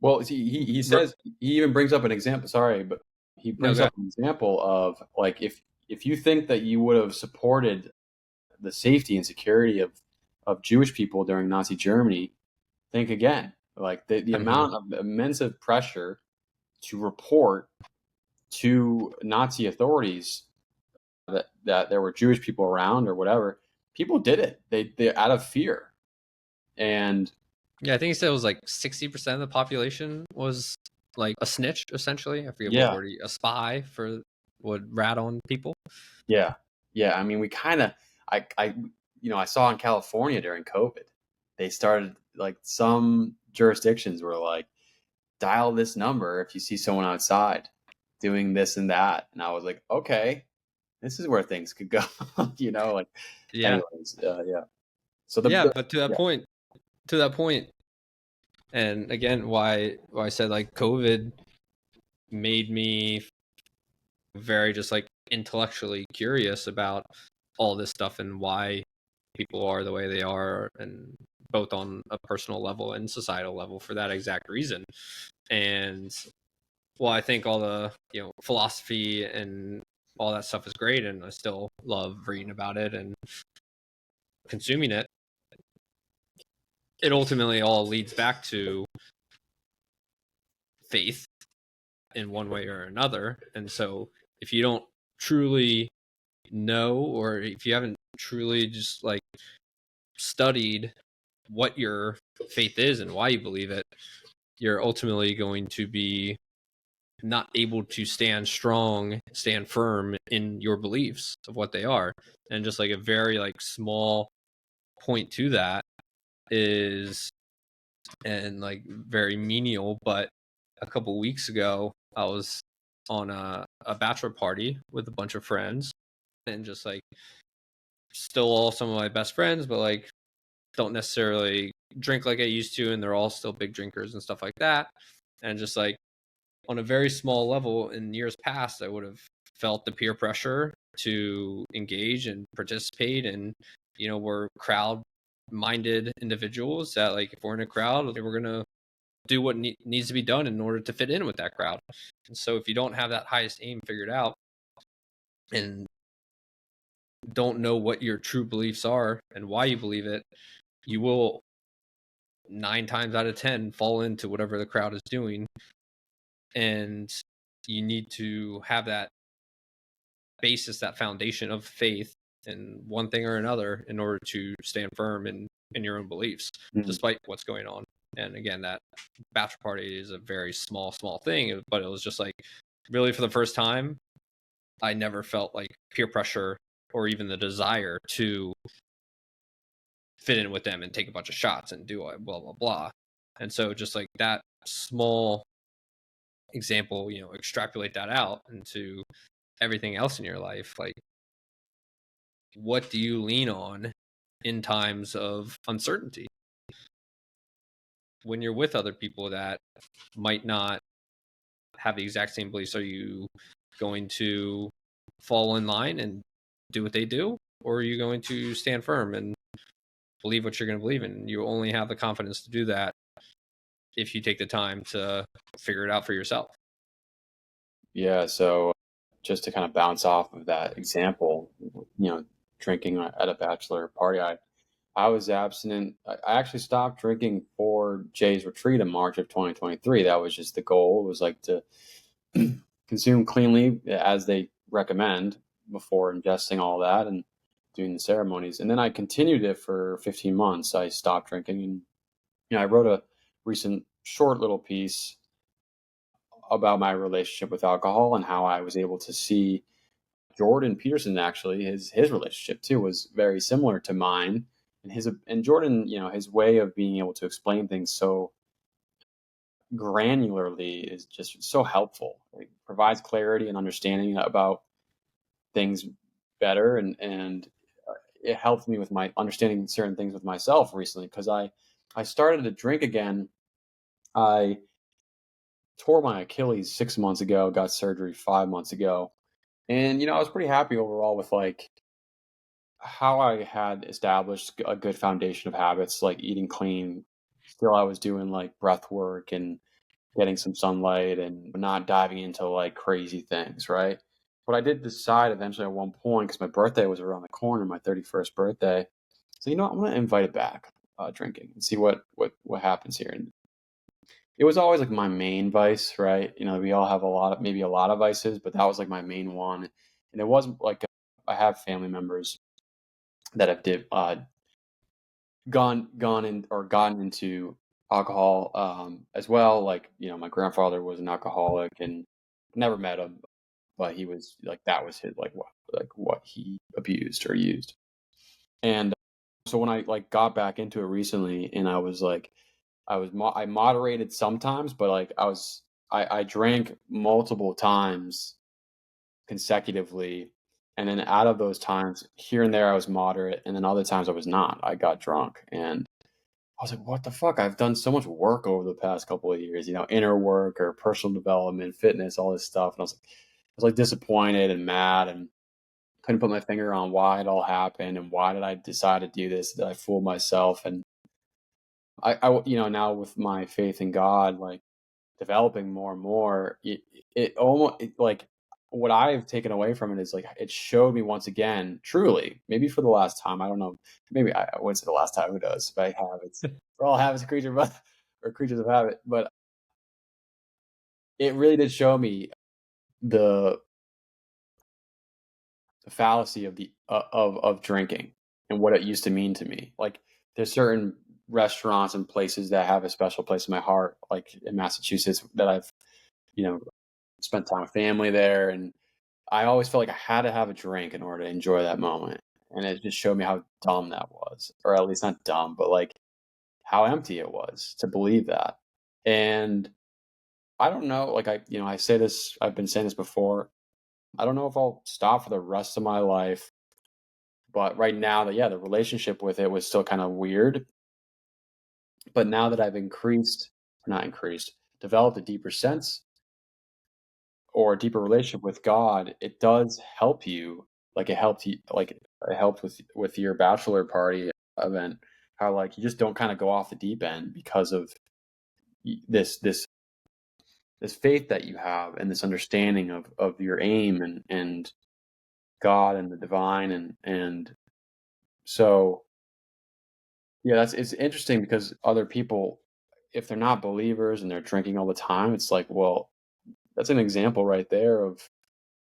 well, he says, he even brings up an example. Sorry, but he brings up an example of like, if you think that you would have supported the safety and security of Jewish people during Nazi Germany, think again. Like the amount of immense pressure to report to Nazi authorities that there were Jewish people around or whatever, people did it. They out of fear. And yeah, I think he said it was like 60% of the population was like a snitch, essentially. I forget what word, a spy would rat on people. Yeah. Yeah. I mean, we kind of, I saw in California during COVID, they started like some jurisdictions were like, dial this number if you see someone outside doing this and that. And I was like, okay, this is where things could go. Like, Yeah. anyways, yeah. So But to that point, and again, why I said like COVID made me very just like intellectually curious about all this stuff and why people are the way they are, and both on a personal level and societal level for that exact reason. And well, I think all the philosophy and all that stuff is great, and I still love reading about it and consuming it. It ultimately all leads back to faith in one way or another. And so if you don't truly know, or if you haven't truly just like studied what your faith is and why you believe it, you're ultimately going to be not able to stand firm in your beliefs of what they are. And just like a very like small point to that is, and like very menial, but a couple weeks ago I was on a bachelor party with a bunch of friends, and just like still all some of my best friends, but like don't necessarily drink like I used to, and they're all still big drinkers and stuff like that. And just like on a very small level in years past, I would have felt the peer pressure to engage and participate, and we're crowd minded individuals that like if we're in a crowd, we're gonna do what needs to be done in order to fit in with that crowd. And so if you don't have that highest aim figured out and don't know what your true beliefs are and why you believe it, you will 9 times out of 10 fall into whatever the crowd is doing. And you need to have that basis, that foundation of faith in one thing or another in order to stand firm in your own beliefs, despite what's going on. And again, that bachelor party is a very small thing, but it was just like really for the first time, I never felt like peer pressure or even the desire to fit in with them and take a bunch of shots and do blah, blah, blah. And so just like that small example, extrapolate that out into everything else in your life. Like, what do you lean on in times of uncertainty? When you're with other people that might not have the exact same beliefs, are you going to fall in line and do what they do? Or are you going to stand firm and believe what you're going to believe in? You only have the confidence to do that if you take the time to figure it out for yourself. Yeah. So just to kind of bounce off of that example, drinking at a bachelor party, I was abstinent. I actually stopped drinking for Jay's retreat in March of 2023. That was just the goal. It was like to consume cleanly as they recommend before ingesting all that and doing the ceremonies. And then I continued it for 15 months. I stopped drinking, and I wrote a recent short little piece about my relationship with alcohol and how I was able to see Jordan Peterson, actually his relationship too was very similar to mine, and Jordan, his way of being able to explain things so granularly is just so helpful. It provides clarity and understanding about things better, and it helped me with my understanding certain things with myself recently, because I started to drink again. I tore my Achilles 6 months ago, got surgery 5 months ago, and I was pretty happy overall with like how I had established a good foundation of habits, like eating clean. Still, I was doing like breath work and getting some sunlight and not diving into like crazy things, right? But I did decide eventually at one point, because my birthday was around the corner, my 31st birthday. So I'm going to invite it back, drinking, and see what happens here. And it was always like my main vice, right? We all have maybe a lot of vices, but that was like my main one. And it wasn't like I have family members that have gone in or gotten into alcohol as well. Like my grandfather was an alcoholic, and never met him, but he was like, that was his like what he abused or used. And So when I like got back into it recently, and I was like, I moderated sometimes, but like I drank multiple times consecutively, and then out of those times, here and there I was moderate, and then other times I was not. I got drunk, and I was like, "What the fuck? I've done so much work over the past couple of years, inner work or personal development, fitness, all this stuff." And I was like disappointed and mad, and couldn't put my finger on why it all happened and why did I decide to do this? Did I fool myself? And now with my faith in God, like developing more and more, it almost like what I've taken away from it is like it showed me once again, truly, maybe for the last time. I don't know. Maybe I wouldn't say the last time. Who knows? But I have. We're all habits creature, but or creatures of habit. But it really did show me the fallacy of the of drinking and what it used to mean to me. Like there's certain restaurants and places that have a special place in my heart, like in Massachusetts, that I've you know spent time with family there, and I always felt like I had to have a drink in order to enjoy that moment. And it just showed me how dumb that was, or at least not dumb, but like how empty it was to believe that. And I don't know, like I say this, I've been saying this before. I don't know if I'll stop for the rest of my life, but right now that yeah, the relationship with it was still kind of weird. But now that I've not increased, developed a deeper sense or a deeper relationship with God, it does help you. Like it helped with your bachelor party event. How like you just don't kind of go off the deep end because of this faith that you have and this understanding of your aim and God and the divine and so yeah, it's interesting because other people, if they're not believers and they're drinking all the time, it's like, well, that's an example right there of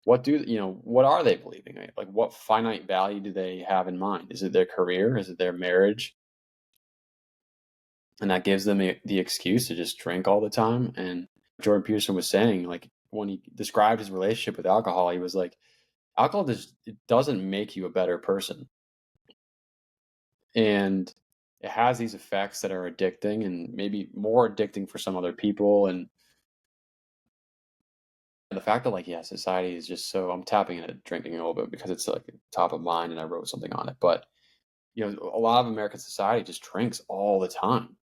what are they believing? Right? Like what finite value do they have in mind? Is it their career? Is it their marriage? And that gives them the excuse to just drink all the time. And Jordan Peterson was saying, like, when he described his relationship with alcohol, he was like, alcohol just it doesn't make you a better person. And it has these effects that are addicting and maybe more addicting for some other people. And the fact that, like, yeah, society is just so, I'm tapping into drinking a little bit because it's like top of mind and I wrote something on it. But, a lot of American society just drinks all the time,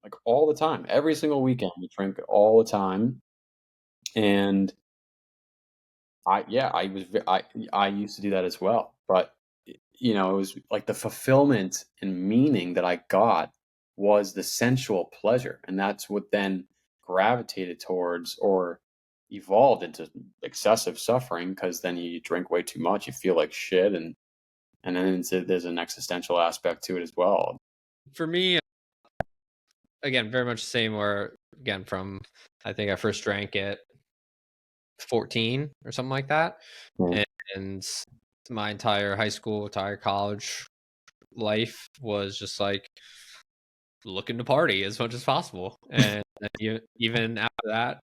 like all the time, every single weekend, we drink all the time. And I used to do that as well, but it was like the fulfillment and meaning that I got was the sensual pleasure, and that's what then gravitated towards or evolved into excessive suffering because then you drink way too much, you feel like shit, and then there's an existential aspect to it as well. For me, again, very much the same. Where again, from I think I first drank at 14 or something like that, Yeah. and my entire high school, entire college life was just like looking to party as much as possible. And even after that,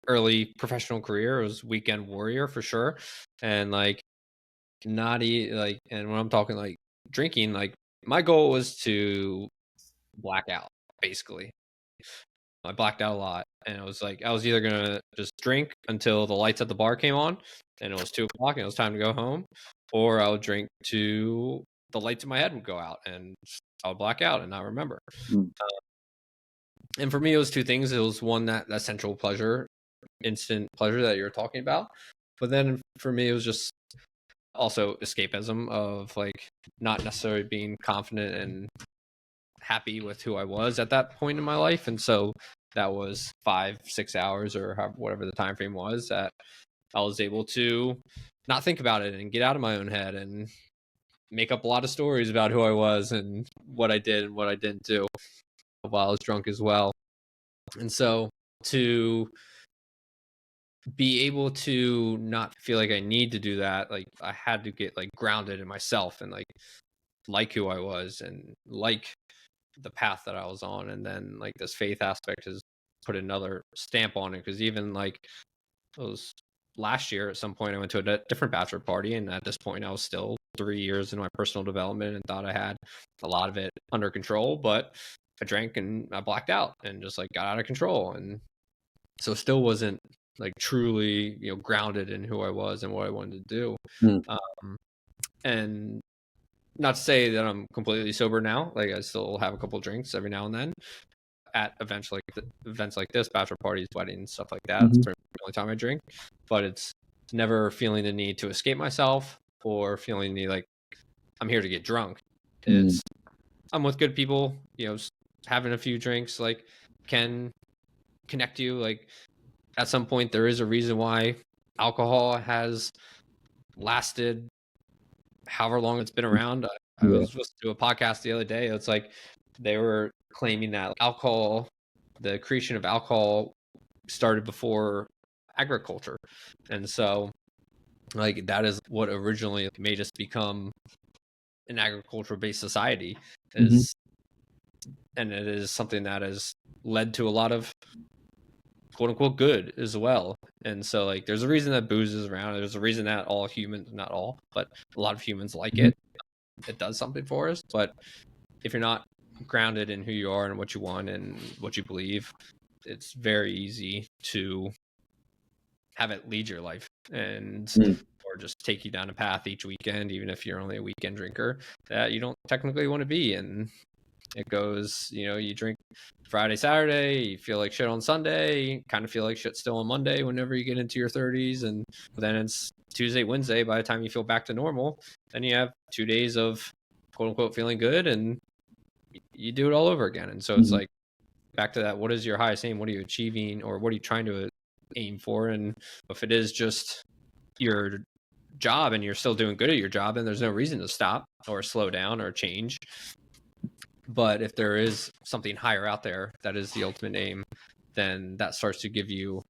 early professional career was weekend warrior for sure. And like not eat like, and when I'm talking like drinking, like my goal was to black out basically. I blacked out a lot, and it was like I was either gonna just drink until the lights at the bar came on, and it was 2 o'clock, and it was time to go home, or I would drink to the lights in my head would go out, and I would black out and not remember. Mm. And for me, it was two things. It was one that sensual pleasure, instant pleasure that you're talking about, but then for me, it was just also escapism of like not necessarily being confident and happy with who I was at that point in my life. And so that was 5-6 hours or whatever the time frame was that I was able to not think about it and get out of my own head and make up a lot of stories about who I was and what I did and what I didn't do while I was drunk as well. And so to be able to not feel like I need to do that, like I had to get like grounded in myself and like who I was and like the path that I was on. And then like this faith aspect has put another stamp on it, because even like those last year at some point I went to a different bachelor party, and at this point I was still 3 years in my personal development and thought I had a lot of it under control, but I drank and I blacked out and just like got out of control. And so still wasn't like truly, grounded in who I was and what I wanted to do. And not to say that I'm completely sober now. Like I still have a couple drinks every now and then at events like this, bachelor parties, weddings, stuff like that. It's pretty much the only time I drink, but it's never feeling the need to escape myself or feeling the like I'm here to get drunk. It's I'm with good people, having a few drinks like can connect you. Like at some point there is a reason why alcohol has lasted however long it's been around. I was listening to a podcast the other day. It's like they were claiming that alcohol, the creation of alcohol started before agriculture. And so like that is what originally made us become an agriculture based society is, and it is something that has led to a lot of quote unquote good as well. And so like there's a reason that booze is around. There's a reason that all humans, not all, but a lot of humans like it. It does something for us. But if you're not grounded in who you are and what you want and what you believe, it's very easy to have it lead your life and or just take you down a path each weekend, even if you're only a weekend drinker, that you don't technically want to be. And it goes, you drink Friday, Saturday, you feel like shit on Sunday, you kind of feel like shit still on Monday whenever you get into your 30s. And then it's Tuesday, Wednesday, by the time you feel back to normal, then you have 2 days of quote unquote feeling good and you do it all over again. And so it's like back to that, what is your highest aim? What are you achieving, or what are you trying to aim for? And if it is just your job and you're still doing good at your job, then there's no reason to stop or slow down or change. But if there is something higher out there that is the ultimate aim, then that starts to give you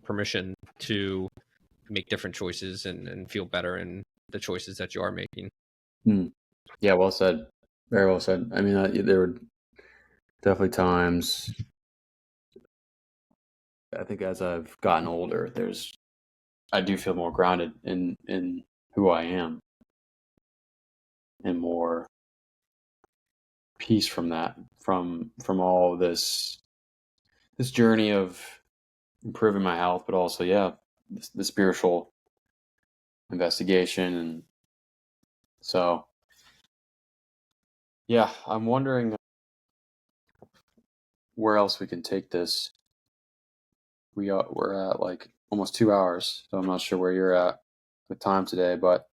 permission to make different choices and feel better in the choices that you are making. Yeah, well said. Very well said. I mean, there were definitely times, I think as I've gotten older, I do feel more grounded in who I am and more peace from that, from all this journey of improving my health, but also, the spiritual investigation. And so, I'm wondering where else we can take this. We're at like almost 2 hours, so I'm not sure where you're at with time today, but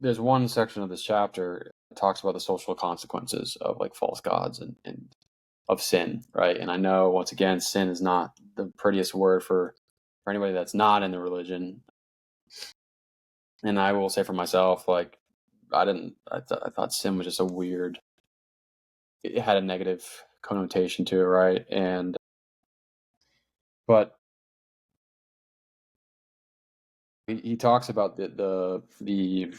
there's one section of this chapter that talks about the social consequences of like false gods and of sin, right? And I know, once again, sin is not the prettiest word for anybody that's not in the religion. And I will say for myself, like, I thought sin was just a weird, it had a negative connotation to it, right? But he talks about the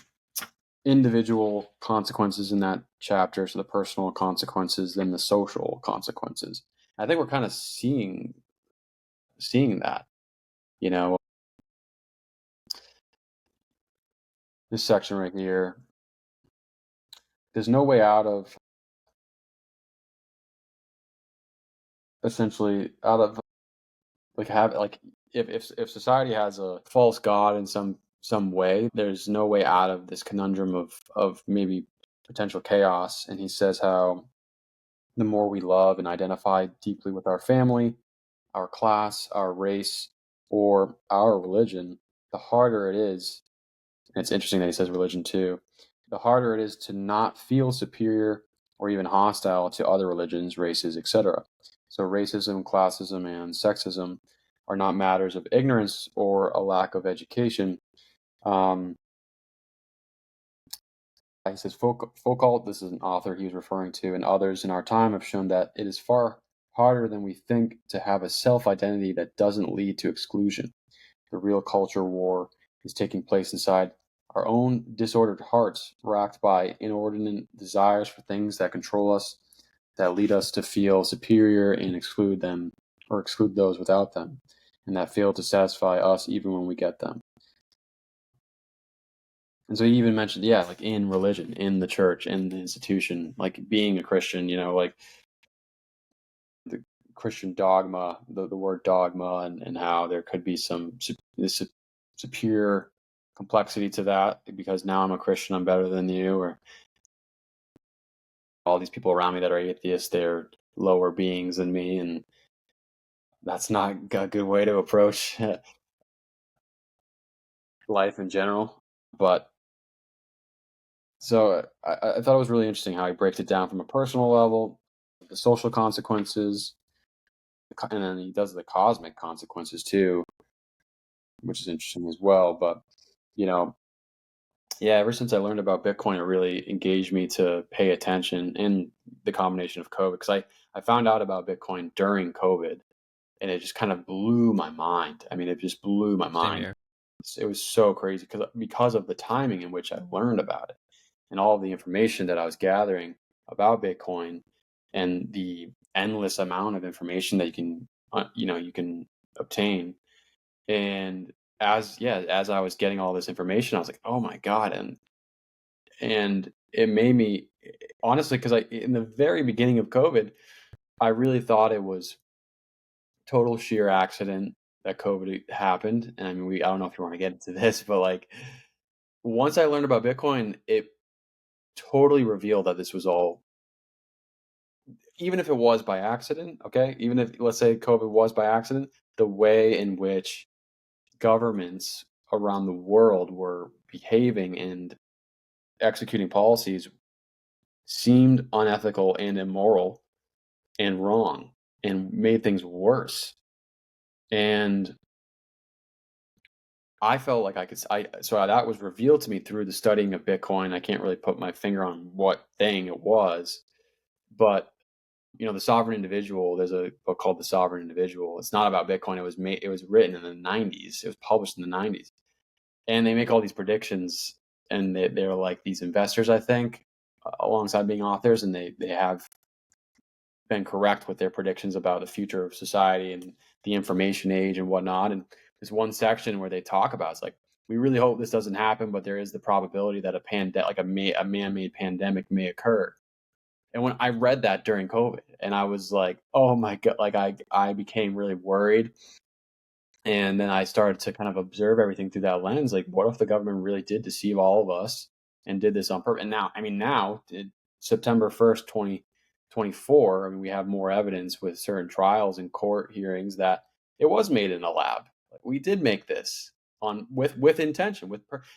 individual consequences in that chapter, so the personal consequences, then the social consequences. I think we're kind of seeing that, this section right here. There's no way out of, essentially, out of like if society has a false god in some way, there's no way out of this conundrum of maybe potential chaos. And he says how the more we love and identify deeply with our family, our class, our race, or our religion, the harder it is. And it's interesting that he says religion too. The harder it is to not feel superior or even hostile to other religions, races, etc. So racism, classism, and sexism are not matters of ignorance or a lack of education. He says Foucault, this is an author he was referring to, and others in our time have shown that it is far harder than we think to have a self-identity that doesn't lead to exclusion. The real culture war is taking place inside our own disordered hearts, racked by inordinate desires for things that control us, that lead us to feel superior and exclude them, or exclude those without them. and that fail to satisfy us even when we get them. And so he even mentioned, like in religion, in the church, in the institution, like being a Christian, like the Christian dogma, the word dogma, and how there could be some superior complexity to that because now I'm a Christian, I'm better than you, or all these people around me that are atheists, they're lower beings than me, and that's not a good way to approach life in general. But so I thought it was really interesting how he breaks it down from a personal level, the social consequences, and then he does the cosmic consequences too, which is interesting as well. But ever since I learned about Bitcoin, it really engaged me to pay attention in the combination of COVID, because I found out about Bitcoin during COVID, and it just kind of blew my mind. I mean, it just blew my mind. It was so crazy because of the timing in which I learned about it and all of the information that I was gathering about Bitcoin and the endless amount of information that you can obtain. And as I was getting all this information, I was like, oh my God. And it made me, honestly, because in the very beginning of COVID, I really thought it was total sheer accident that COVID happened. And I mean, I don't know if you want to get into this, but like once I learned about Bitcoin, it totally revealed that this was all, even if it was by accident, okay? Even if, let's say, COVID was by accident, the way in which governments around the world were behaving and executing policies seemed unethical and immoral and wrong and made things worse. And I felt like so that was revealed to me through the studying of Bitcoin. I can't really put my finger on what thing it was, but The Sovereign Individual, there's a book called The Sovereign Individual. It's not about Bitcoin. It was written in the 90s. It was published in the 90s. And they make all these predictions, and they're like these investors, I think, alongside being authors, and they have been correct with their predictions about the future of society and the information age and whatnot. And there's one section where they talk about, it's like, we really hope this doesn't happen, but there is the probability that a man-made pandemic may occur. And when I read that during COVID, and I was like, oh my God, like I became really worried. And then I started to kind of observe everything through that lens. Like, what if the government really did deceive all of us and did this on purpose? And now, September 1st, 2024, we have more evidence with certain trials and court hearings that it was made in a lab. Like, we did make this with intention.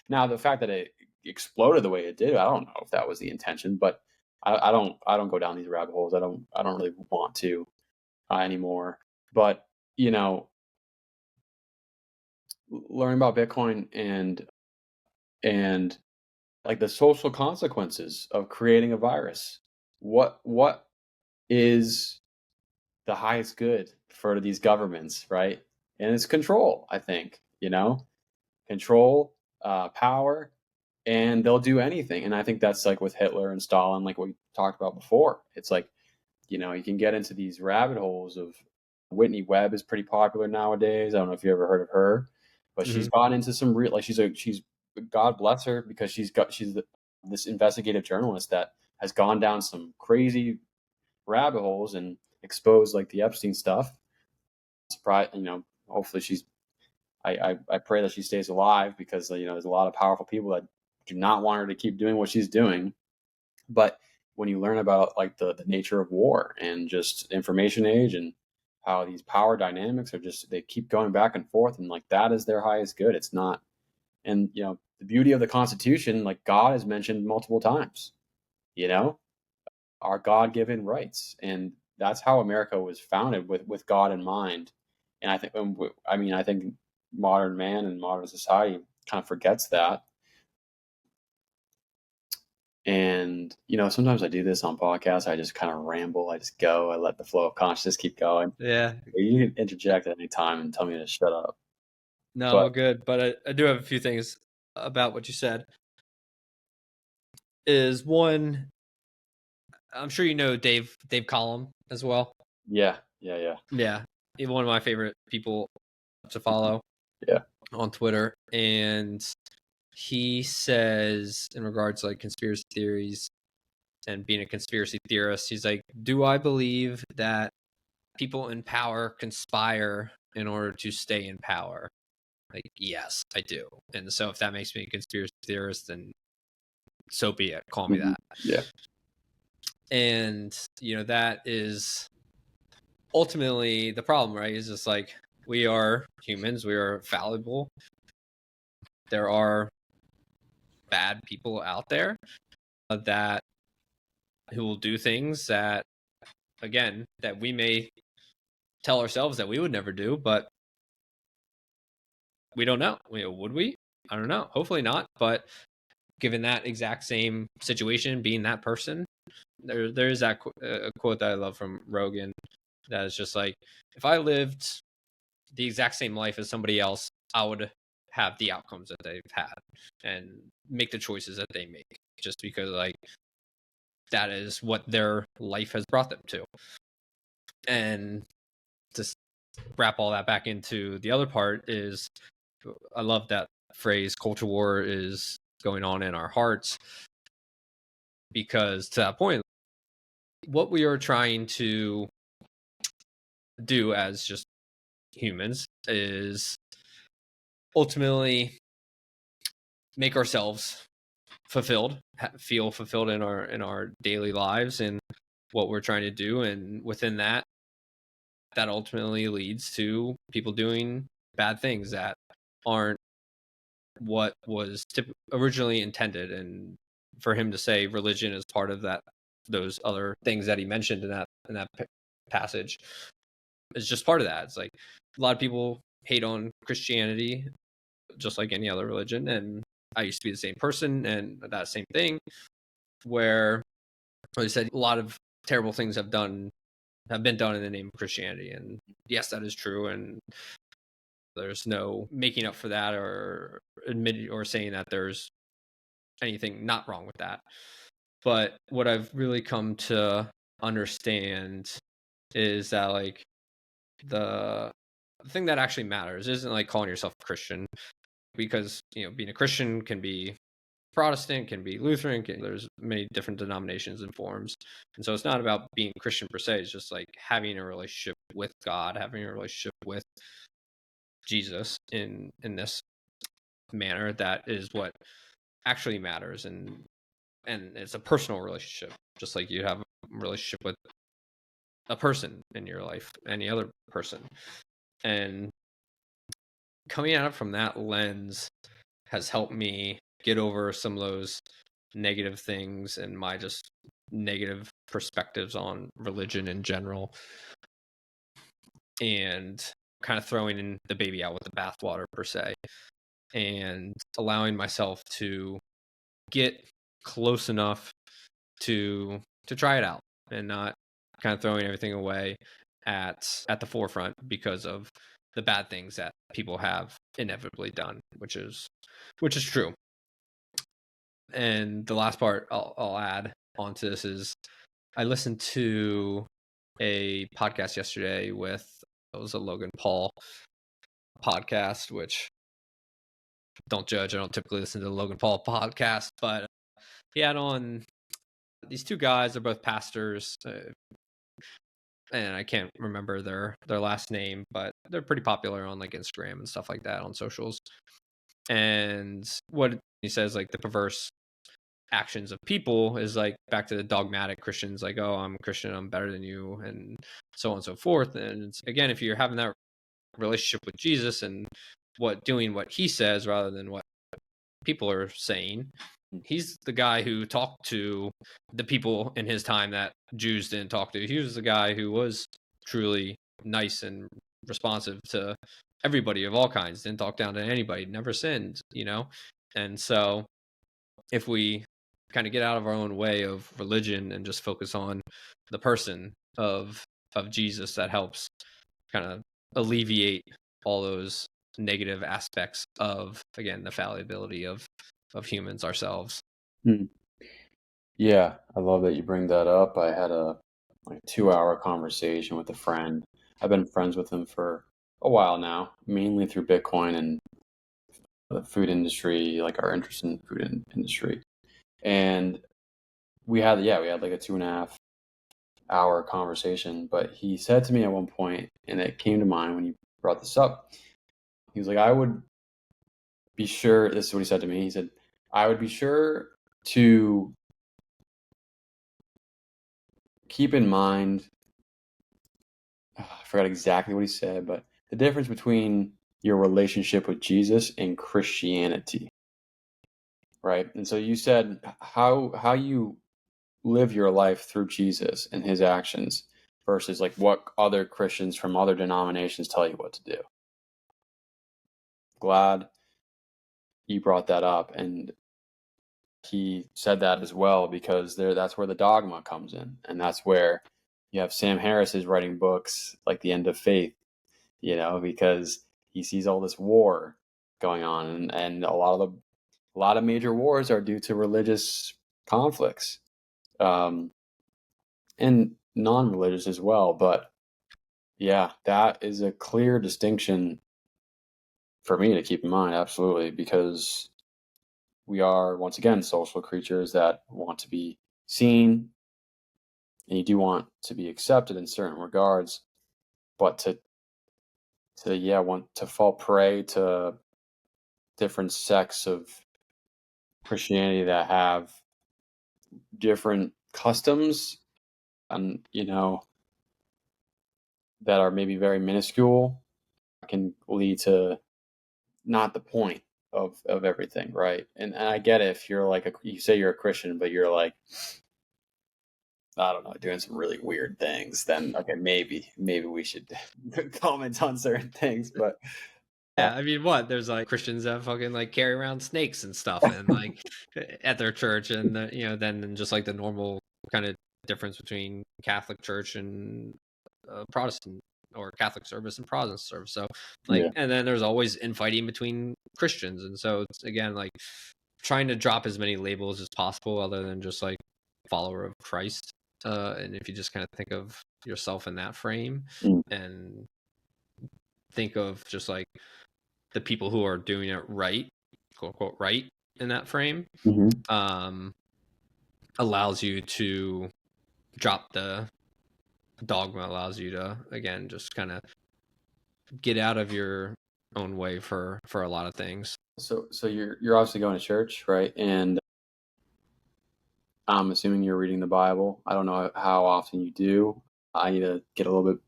Now, the fact that it exploded the way it did, I don't know if that was the intention, but I don't go down these rabbit holes. I don't really want to anymore. But learning about Bitcoin and like the social consequences of creating a virus. What is the highest good for these governments, right? And it's control, I think, control, power, and they'll do anything. And I think that's like with Hitler and Stalin, like we talked about before. It's like, you can get into these rabbit holes of Whitney Webb is pretty popular nowadays. I don't know if you ever heard of her, but she's gotten into some real, like she's God bless her, because this investigative journalist that has gone down some crazy rabbit holes and exposed like the Epstein stuff. Surprise, hopefully I pray that she stays alive, because there's a lot of powerful people that do not want her to keep doing what she's doing. But when you learn about like the nature of war and just information age and how these power dynamics they keep going back and forth, and like that is their highest good. It's not, and the beauty of the Constitution, like God is mentioned multiple times, our God-given rights, and that's how America was founded, with God in mind. And I think modern man and modern society kind of forgets that. And, sometimes I do this on podcasts. I just kind of ramble. I just go. I let the flow of consciousness keep going. Yeah. You can interject at any time and tell me to shut up. No, all good. But I do have a few things about what you said. Is one, I'm sure you know Dave Collum as well. Yeah. Yeah. He's one of my favorite people to follow Yeah. on Twitter, and he says in regards to like conspiracy theories and being a conspiracy theorist, he's like, do I believe that people in power conspire in order to stay in power? Like, yes, I do. And so if that makes me a conspiracy theorist, then so be it. Call me that. Yeah. And, you know, that is ultimately the problem, right? Is just like, we are humans, we are fallible. There are bad people out there that who will do things that, again, that we may tell ourselves that we would never do, but we don't know. Would we? I don't know. Hopefully not. But given that exact same situation, being that person, there's that quote that I love from Rogan that is just like, if I lived the exact same life as somebody else, I would have the outcomes that they've had and make the choices that they make, just because like that is what their life has brought them to. And to wrap all that back into the other part is, I love that phrase, culture war is going on in our hearts, because to that point, what we are trying to do as just humans is ultimately make ourselves fulfilled, feel fulfilled in our daily lives and what we're trying to do, and within that ultimately leads to people doing bad things that aren't what was originally intended. And for him to say religion is part of that, those other things that he mentioned in that passage, is just part of that. It's like a lot of people hate on Christianity just like any other religion, and I used to be the same person, and that same thing where, like I said, a lot of terrible things have been done in the name of Christianity, and yes, that is true, and there's no making up for that or admitting or saying that there's anything not wrong with that. But what I've really come to understand is that like the thing that actually matters isn't like calling yourself a Christian, because, you know, being a Christian can be Protestant, can be Lutheran, there's many different denominations and forms. And so it's not about being Christian per se, it's just like having a relationship with God, having a relationship with Jesus in this manner. That is what actually matters. And it's a personal relationship, just like you have a relationship with a person in your life, any other person. And coming at it from that lens has helped me get over some of those negative things and my just negative perspectives on religion in general, and kind of throwing in the baby out with the bathwater per se, and allowing myself to get close enough to try it out, and not kind of throwing everything away at the forefront because of the bad things that people have inevitably done, which is true. And the last part I'll add onto this is, I listened to a podcast yesterday with, it was a Logan Paul podcast, which, don't judge, I don't typically listen to the Logan Paul podcast, but he had on these two guys. They're both pastors, and I can't remember their last name, but they're pretty popular on like Instagram and stuff like that, on socials. And what he says, like the perverse actions of people is like back to the dogmatic Christians, like, oh, I'm a Christian, I'm better than you, and so on and so forth. And it's, again, if you're having that relationship with Jesus and doing what he says rather than what people are saying, he's the guy who talked to the people in his time that Jews didn't talk to. He was the guy who was truly nice and responsive to everybody of all kinds, didn't talk down to anybody, never sinned, you know? And so if we kind of get out of our own way of religion and just focus on the person of Jesus, that helps kind of alleviate all those negative aspects of, again, the fallibility of humans ourselves. Yeah, I love that you bring that up. I had a 2-hour conversation with a friend. I've been friends with him for a while now, mainly through Bitcoin and the food industry, like our interest in the food industry. And we had like a 2.5 hour conversation, but he said to me at one point, and it came to mind when you brought this up, he was like, I would be sure, this is what he said to me. He said, I would be sure to keep in mind, I forgot exactly what he said, but the difference between your relationship with Jesus and Christianity, right? And so you said how you live your life through Jesus and his actions versus like what other Christians from other denominations tell you what to do. Glad you brought that up, and he said that as well because that's where the dogma comes in, and that's where you have Sam Harris is writing books like The End of Faith, because he sees all this war going on, and a lot of major wars are due to religious conflicts, and non-religious as well. But yeah, that is a clear distinction for me to keep in mind, absolutely, because we are, once again, social creatures that want to be seen, and you do want to be accepted in certain regards, but want to fall prey to different sects of Christianity that have different customs and that are maybe very minuscule can lead to not the point of everything, right? And I get it if you're like you say you're a Christian, but you're like, I don't know, doing some really weird things, then okay, maybe we should comment on certain things. But Yeah, I mean, what? There's like Christians that fucking like carry around snakes and stuff, and like at their church, and then just like the normal kind of difference between Catholic Church and Protestant, or Catholic service and Protestant service. So like, yeah. and then there's always infighting between Christians, and so it's again like trying to drop as many labels as possible, other than just like follower of Christ. And if you just kind of think of yourself in that frame, Mm. and think of just like the people who are doing it right, quote unquote, right in that frame, allows you to drop the dogma, allows you to, again, just kind of get out of your own way for a lot of things. So you're obviously going to church, right? And I'm assuming you're reading the Bible. I don't know how often you do. I need to get a little bit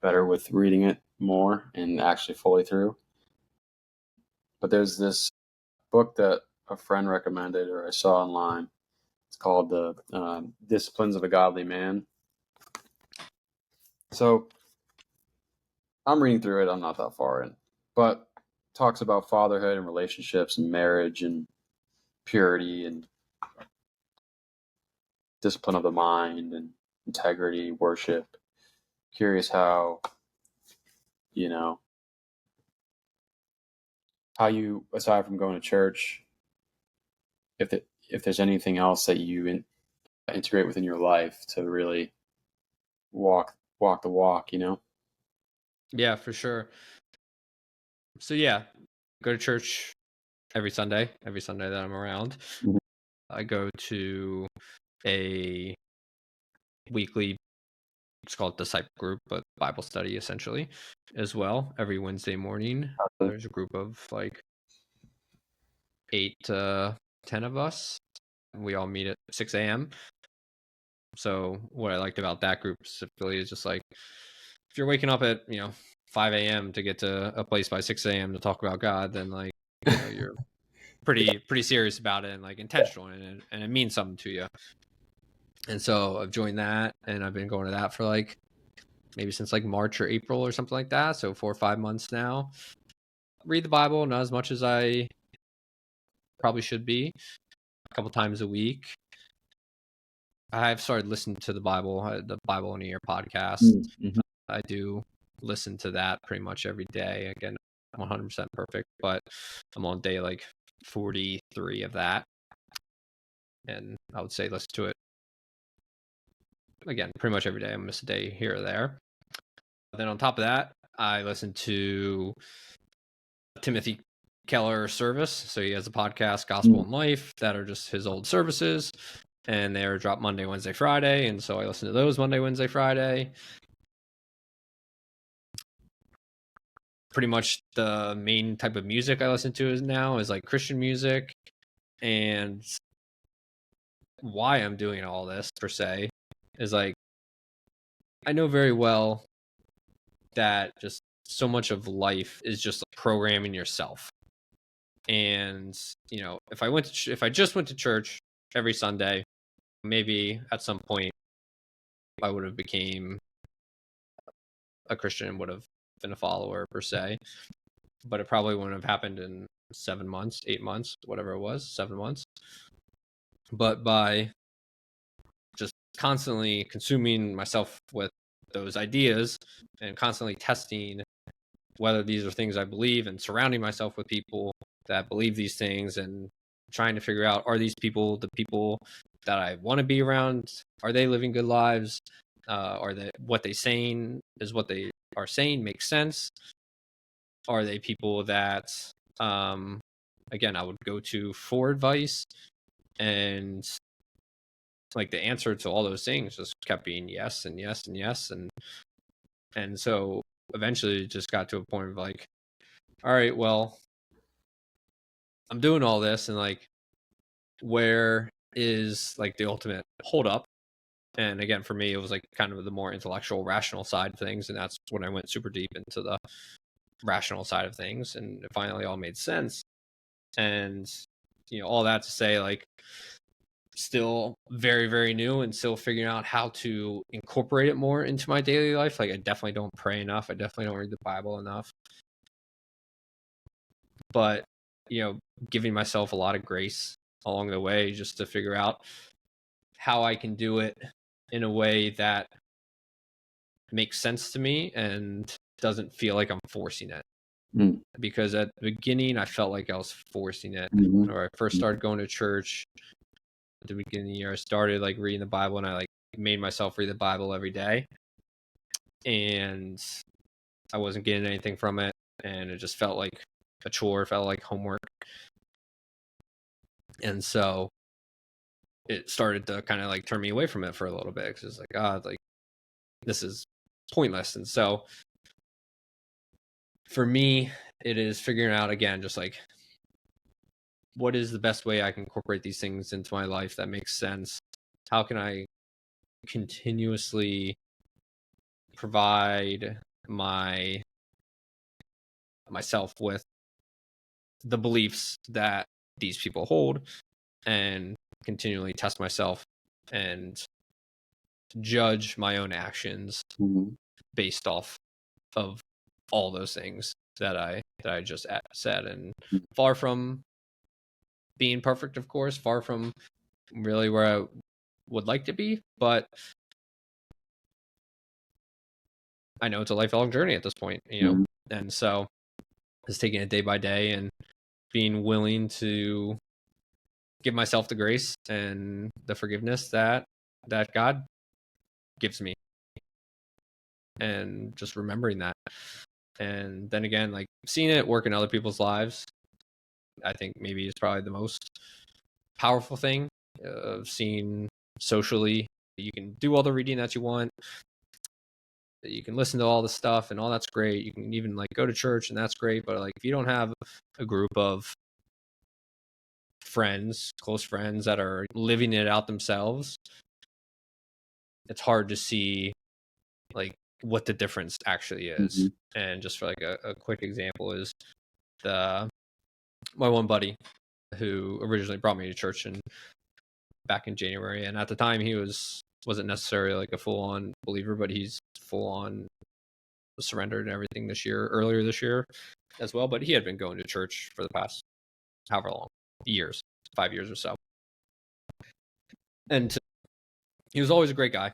better with reading it more and actually fully through. But there's this book that a friend recommended or I saw online. It's called The Disciplines of a Godly Man. So I'm reading through it. I'm not that far in, but talks about fatherhood and relationships and marriage and purity and discipline of the mind and integrity, worship. Curious how, how you, aside from going to church, if there's anything else that you integrate within your life to really walk the walk. Yeah, for sure. So yeah, go to church every Sunday that I'm around. Mhm. I go to a weekly, it's called disciple group, but Bible study essentially as well, every Wednesday morning. There's a group of like 8 to 10 of us. We all meet at 6 a.m. So what I liked about that group specifically is just like, if you're waking up at 5 a.m. to get to a place by 6 a.m. to talk about God, then like you're pretty serious about it and like intentional in it, and it means something to you. And so I've joined that, and I've been going to that for like maybe since like March or April or something like that. So 4 or 5 months now. Read the Bible, not as much as I probably should be, a couple times a week. I've started listening to the Bible in a Year podcast. Mm-hmm. I do listen to that pretty much every day. Again, 100% perfect, but I'm on day like 43 of that. And I would say listen to it again pretty much every day. I miss a day here or there. Then on top of that, I listen to Timothy Keller service. So he has a podcast, Gospel and Life, that are just his old services. And they're dropped Monday, Wednesday, Friday. And so I listen to those Monday, Wednesday, Friday. Pretty much the main type of music I listen to now is like Christian music. And why I'm doing all this, per se, is like, I know very well that just so much of life is just programming yourself. And, you know, if I just went to church every Sunday, maybe at some point I would have became a Christian, would have been a follower, per se, but it probably wouldn't have happened in 7 months, 8 months, whatever it was, 7 months. But by just constantly consuming myself with those ideas and constantly testing whether these are things I believe, and surrounding myself with people that believe these things, and trying to figure out, are these people the people that I want to be around? Are they living good lives? Are they, what they saying is what they are saying makes sense? Are they people that, again, I would go to for advice? And like the answer to all those things just kept being yes and yes and yes. And so eventually it just got to a point of like, all right, well, I'm doing all this, and like, where is like the ultimate hold up? And again, for me, it was like kind of the more intellectual, rational side of things. And that's when I went super deep into the rational side of things. And it finally all made sense. And, you know, all that to say, like, still very, very new, and still figuring out how to incorporate it more into my daily life. Like, I definitely don't pray enough. I definitely don't read the Bible enough. But, you know, giving myself a lot of grace along the way just to figure out how I can do it in a way that makes sense to me and doesn't feel like I'm forcing it. Because at the beginning, I felt like I was forcing it. Or I first started going to church at the beginning of the year. I started like reading the Bible, and I like made myself read the Bible every day. And I wasn't getting anything from it. And it just felt like a chore, felt like homework. And so it started to kind of like turn me away from it for a little bit, because it's like, God, like, this is pointless. And so for me, it is figuring out, again, just like, what is the best way I can incorporate these things into my life that makes sense? How can I continuously provide myself with the beliefs that these people hold, and continually test myself and judge my own actions based off of all those things that I just said. And far from being perfect, of course, far from really where I would like to be, but I know it's a lifelong journey at this point, you know. And so just taking it day by day and being willing to give myself the grace and the forgiveness that God gives me, and just remembering that. And then again, like, seeing it work in other people's lives, I think maybe is probably the most powerful thing of seeing socially. You can do all the reading that you want, you can listen to all the stuff, and all that's great. You can even like go to church, and that's great. But like, if you don't have a group of friends, close friends, that are living it out themselves, it's hard to see like what the difference actually is. And just for like a quick example is my one buddy who originally brought me to church back in January, and at the time he wasn't necessarily like a full-on believer, but he's full-on surrendered and everything earlier this year as well. But he had been going to church for the past however long years, 5 years or so. And he was always a great guy,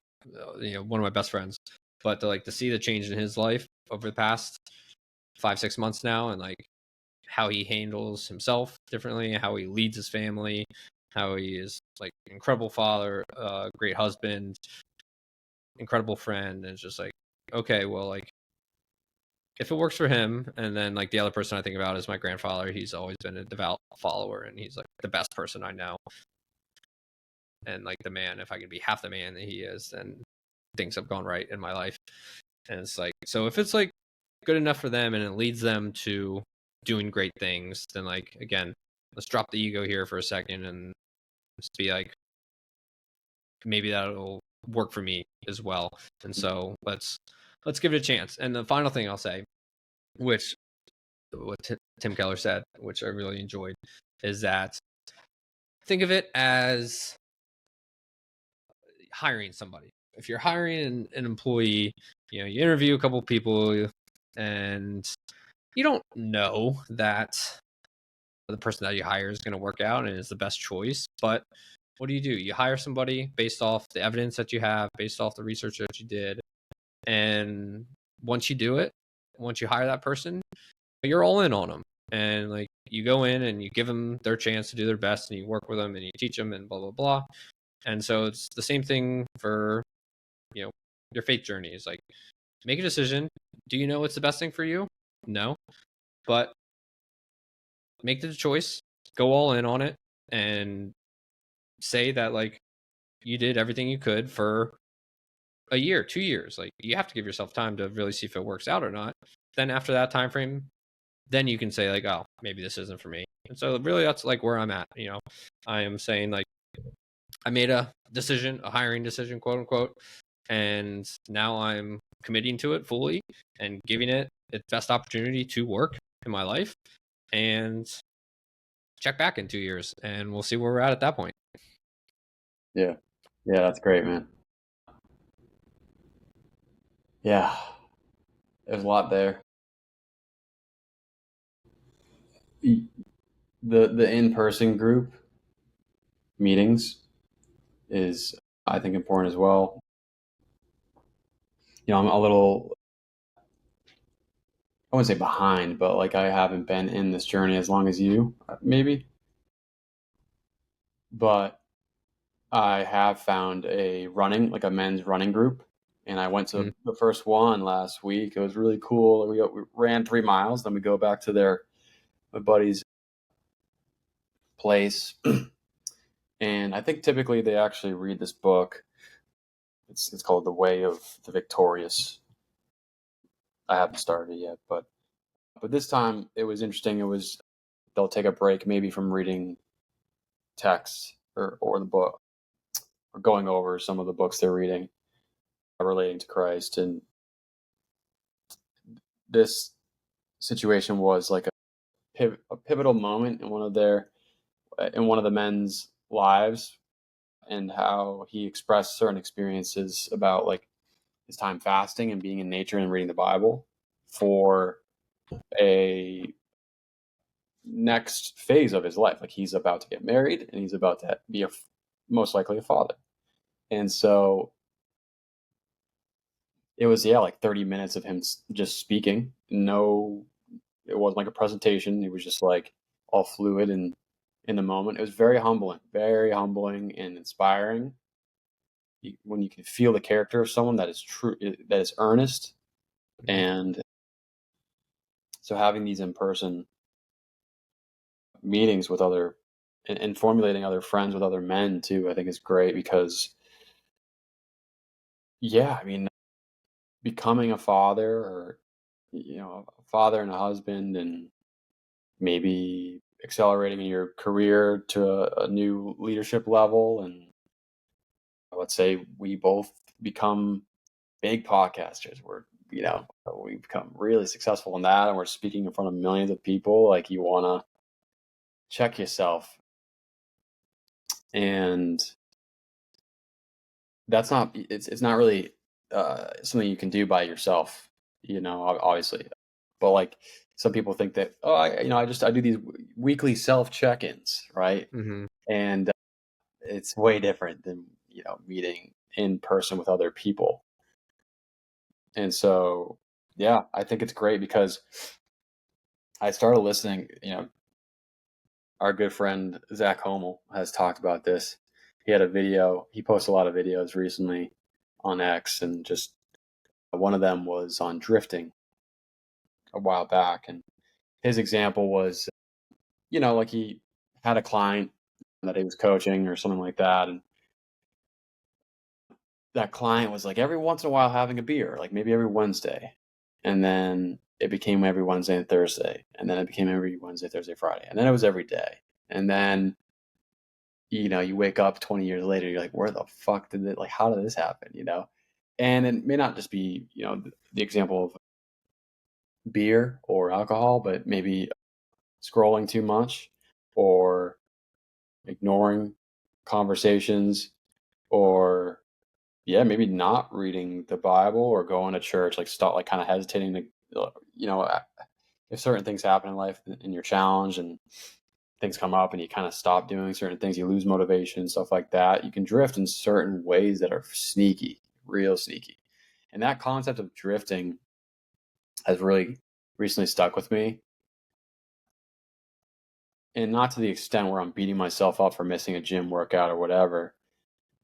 you know, one of my best friends. But to see the change in his life over the past 5-6 months now, and like how he handles himself differently, how he leads his family, how he is like an incredible father, great husband, incredible friend. And it's just like, okay, well, like, if it works for him, and then like the other person I think about is my grandfather. He's always been a devout follower, and he's like the best person I know. And like the man, if I could be half the man that he is, then things have gone right in my life. And it's like, so if it's like good enough for them and it leads them to doing great things, then like, again, let's drop the ego here for a second and just be like, maybe that'll work for me as well. And so let's give it a chance. And the final thing I'll say, which what Tim Keller said, which I really enjoyed, is that think of it as hiring somebody. If you're hiring an employee, you interview a couple people and you don't know that the person that you hire is going to work out and is the best choice. But what do? You hire somebody based off the evidence that you have, based off the research that you did. And once you do it, once you hire that person, you're all in on them. And like you go in and you give them their chance to do their best and you work with them and you teach them and blah, blah, blah. And so it's the same thing for, your faith journey. Is like, make a decision. Do you know what's the best thing for you? No. But make the choice, go all in on it, and say that like you did everything you could for a year, 2 years. Like you have to give yourself time to really see if it works out or not. Then after that time frame, then you can say like, oh, maybe this isn't for me. And so really that's like where I'm at. I am saying like I made a decision, a hiring decision, quote unquote, and now I'm committing to it fully and giving it its best opportunity to work in my life, and check back in 2 years and we'll see where we're at that point. Yeah, that's great, man. Yeah, there's a lot there. The in-person group meetings is, I think, important as well. I'm a little, I wouldn't say behind, but like I haven't been in this journey as long as you, maybe. But I have found a men's running group, and I went to the first one last week. It was really cool. We ran 3 miles, then we go back to my buddy's place. And I think typically they actually read this book. It's called The Way of the Victorious. I haven't started it yet, but this time it was interesting. They'll take a break maybe from reading text or the book, or going over some of the books they're reading relating to Christ. And this situation was like a pivotal moment in one of the men's lives, and how he expressed certain experiences about like his time fasting and being in nature and reading the Bible for a next phase of his life. Like he's about to get married and he's about to be most likely a father. And so it was, like 30 minutes of him just speaking. It wasn't like a presentation. It was just like all fluid and in the moment. It was very humbling and inspiring. When you can feel the character of someone that is true, that is earnest. And so having these in-person meetings with and formulating other friends with other men too, I think is great, because becoming a father, or a father and a husband, and maybe accelerating in your career to a new leadership level, and let's say we both become big podcasters. We become really successful in that, and we're speaking in front of millions of people. Like, you want to check yourself, and it's not really something you can do by yourself, obviously. But like, some people think that, I do these weekly self check-ins, right? Mm-hmm. And it's way different than meeting in person with other people. And so, yeah, I think it's great, because I started listening. Our good friend Zach Homel has talked about this. He had a video. He posts a lot of videos recently on X, and just one of them was on drifting. a while back, and his example was, like he had a client that he was coaching or something like that, and that client was like every once in a while having a beer, like maybe every Wednesday, and then it became every Wednesday and Thursday, and then it became every Wednesday, Thursday, Friday, and then it was every day, and then you wake up 20 years later, you're like, where the fuck did it, like, how did this happen, and it may not just be, the example of beer or alcohol, but maybe scrolling too much or ignoring conversations or maybe not reading the Bible or going to church, like stop, like kind of hesitating to, if certain things happen in life and you're challenged and things come up and you kind of stop doing certain things, you lose motivation, stuff like that. You can drift in certain ways that are sneaky, real sneaky. And that concept of drifting has really recently stuck with me. And not to the extent where I'm beating myself up for missing a gym workout or whatever,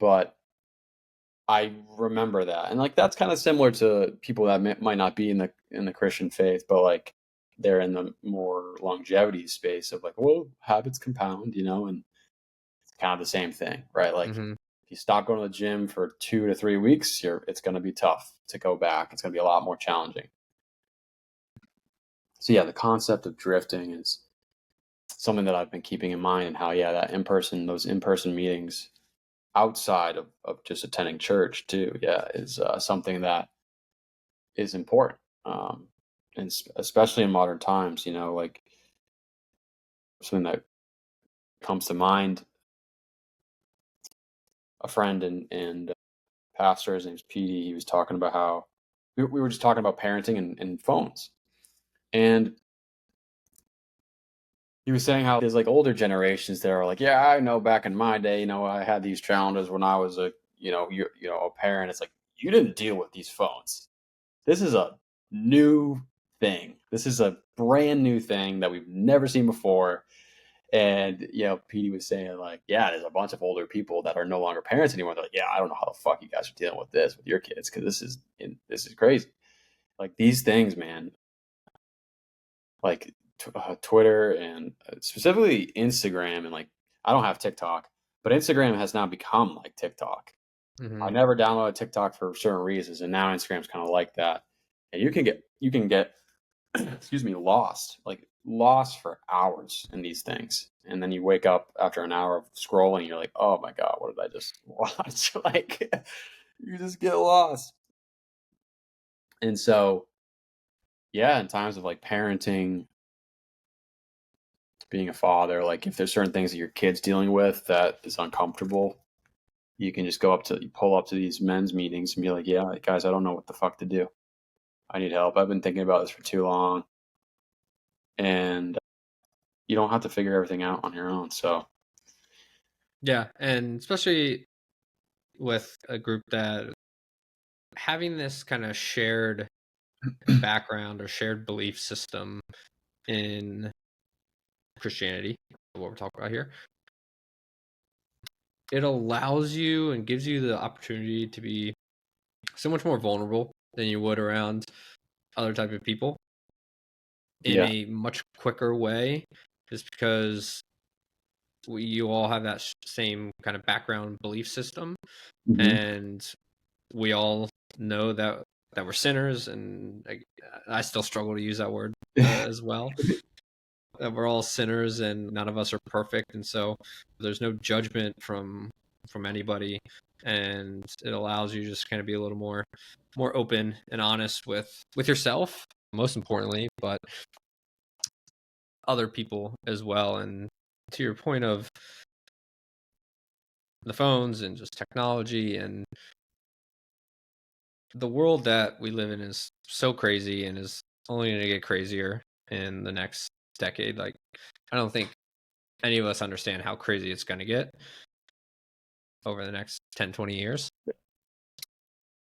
but I remember that. And like that's kind of similar to people that might not be in the Christian faith, but like they're in the more longevity space of like, well, habits compound, and it's kind of the same thing, right? Like Mm-hmm. if you stop going to the gym for 2 to 3 weeks, it's going to be tough to go back. It's going to be a lot more challenging. So yeah, the concept of drifting is something that I've been keeping in mind, and how, those in-person meetings outside of just attending church too, is something that is important. And especially in modern times, like something that comes to mind, a friend and pastor, his name's Petey, he was talking about how we were just talking about parenting and phones. And he was saying how there's like older generations that are like, yeah, I know back in my day, I had these challenges when I was a parent. It's like, you didn't deal with these phones. This is a new thing. This is a brand new thing that we've never seen before. And, Petey was saying like, yeah, there's a bunch of older people that are no longer parents anymore. They're like, yeah, I don't know how the fuck you guys are dealing with this with your kids, because this is crazy. Like these things, man, like Twitter and specifically Instagram, and like I don't have TikTok, but Instagram has now become like TikTok. Mm-hmm. I never downloaded TikTok for certain reasons, and now Instagram's kind of like that. And you can get excuse me, lost for hours in these things, and then you wake up after an hour of scrolling, you're like, oh my god, what did I just watch? Like you just get lost. And so yeah, in times of like parenting, being a father, like if there's certain things that your kid's dealing with that is uncomfortable, you can just pull up to these men's meetings and be like, yeah, guys, I don't know what the fuck to do. I need help. I've been thinking about this for too long. And you don't have to figure everything out on your own. So Yeah, and especially with a group that having this kind of shared background or shared belief system in Christianity, what we're talking about here, it allows you and gives you the opportunity to be so much more vulnerable than you would around other type of people in yeah. a much quicker way, just because you all have that same kind of background belief system, Mm-hmm. and we all know that we're sinners, and I still struggle to use that word as well. That we're all sinners and none of us are perfect, and so there's no judgment from anybody, and it allows you to just kind of be a little more open and honest with yourself, most importantly, but other people as well. And to your point of the phones and just technology, and the world that we live in is so crazy and is only going to get crazier in the next decade. Like, I don't think any of us understand how crazy it's going to get over the next 10-20 years.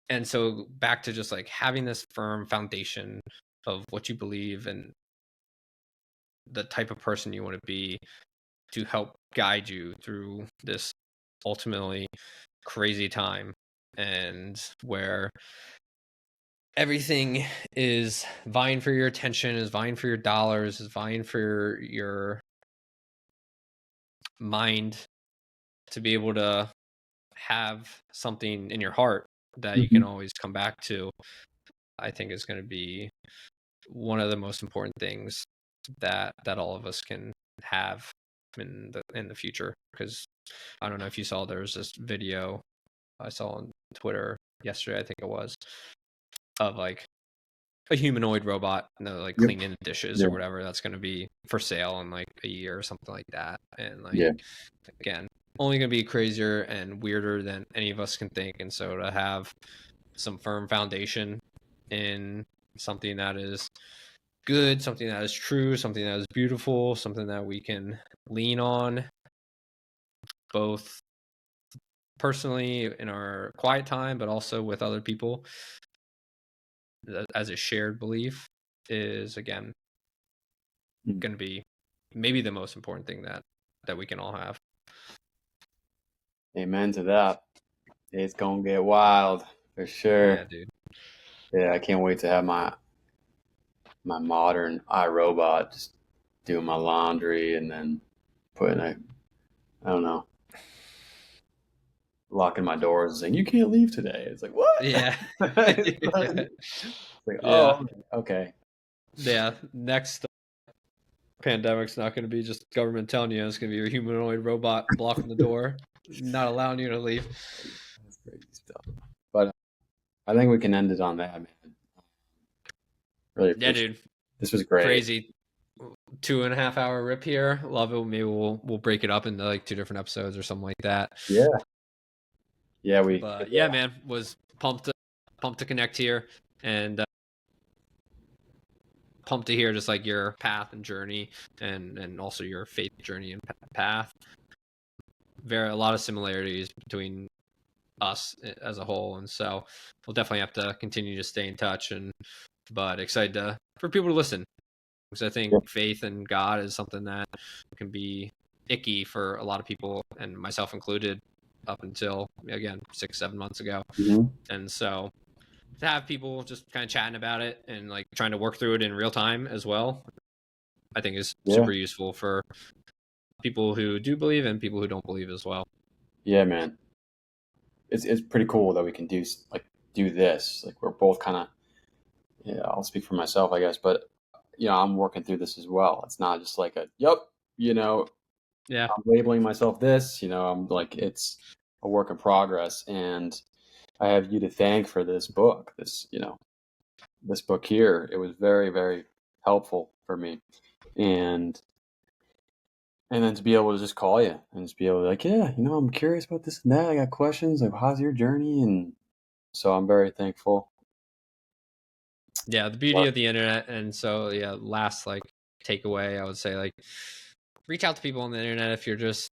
And so back to just like having this firm foundation of what you believe and the type of person you want to be to help guide you through this ultimately crazy time, and where everything is vying for your attention, is vying for your dollars, is vying for your mind to be able to have something in your heart that you can always come back to, I think is going to be one of the most important things that all of us can have in the future. Because I don't know if you saw, there was this video I saw on Twitter yesterday, I think it was, of like a humanoid robot, like cleaning the dishes or whatever, that's going to be for sale in like a year or something like that. And like, again, only going to be crazier and weirder than any of us can think. And so to have some firm foundation in something that is good, something that is true, something that is beautiful, something that we can lean on both personally in our quiet time, but also with other people as a shared belief, is again going to be maybe the most important thing that we can all have. Amen to that. It's gonna get wild for sure. Yeah, dude. Yeah, I can't wait to have my modern iRobot just doing my laundry and then putting I don't know, locking my doors and saying, "You can't leave today." It's like, what? Yeah. It's like, oh, okay. Yeah. Next pandemic's not going to be just government telling you, it's going to be your humanoid robot blocking the door, not allowing you to leave. That's crazy stuff. But I think we can end it on that, man. Really appreciate dude. This was great. Crazy 2.5 hour rip here. Love it. Maybe we'll break it up into like 2 different episodes or something like that. Yeah, But yeah, man, was pumped to connect here, and pumped to hear just like your path and journey, and also your faith journey and path. A lot of similarities between us as a whole, and so we'll definitely have to continue to stay in touch. But excited for people to listen, because I think faith in God is something that can be icky for a lot of people, and myself included, up until again 6-7 months ago. And so to have people just kind of chatting about it and like trying to work through it in real time as well, I think is super useful for people who do believe and people who don't believe as well. Yeah, man. It's pretty cool that we can do this. Like, we're both kind of, I'll speak for myself, I guess, but I'm working through this as well. It's not just like I'm labeling myself this, I'm like, it's a work in progress, and I have you to thank for this book, this book here. It was very, very helpful for me. And then to be able to just call you and just be able to like, I'm curious about this and that. I got questions. Like, how's your journey? And so I'm very thankful. Yeah, the beauty of the internet. And so, last like takeaway, I would say, like, reach out to people on the internet if you're just,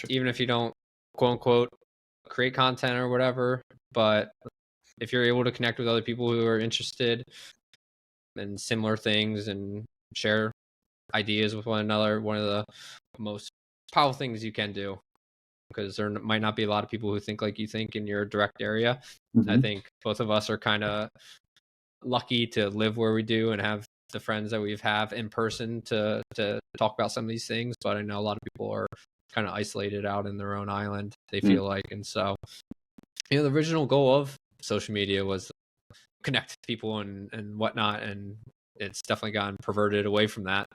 even if you don't quote unquote create content or whatever, but if you're able to connect with other people who are interested in similar things and share ideas with one another, one of the most powerful things you can do, because there might not be a lot of people who think like you think in your direct area. I think both of us are kind of lucky to live where we do and have the friends that we have in person to talk about some of these things. But I know a lot of people are kind of isolated out in their own island, they feel like. And so, the original goal of social media was to connect people and whatnot. And it's definitely gotten perverted away from that.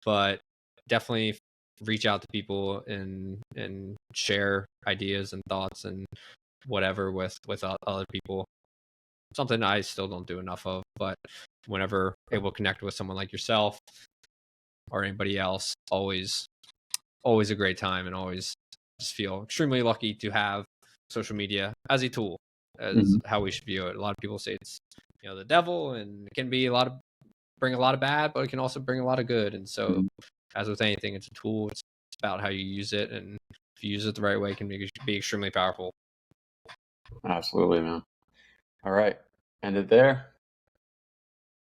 But definitely reach out to people and share ideas and thoughts and whatever with other people. Something I still don't do enough of, but whenever able to connect with someone like yourself or anybody else, always a great time, and always just feel extremely lucky to have social media as a tool, as how we should view it. A lot of people say it's the devil, and it can be bring a lot of bad, but it can also bring a lot of good. And so as with anything, it's a tool. It's about how you use it, and if you use it the right way, it can be extremely powerful. Absolutely, man. All right. End it there.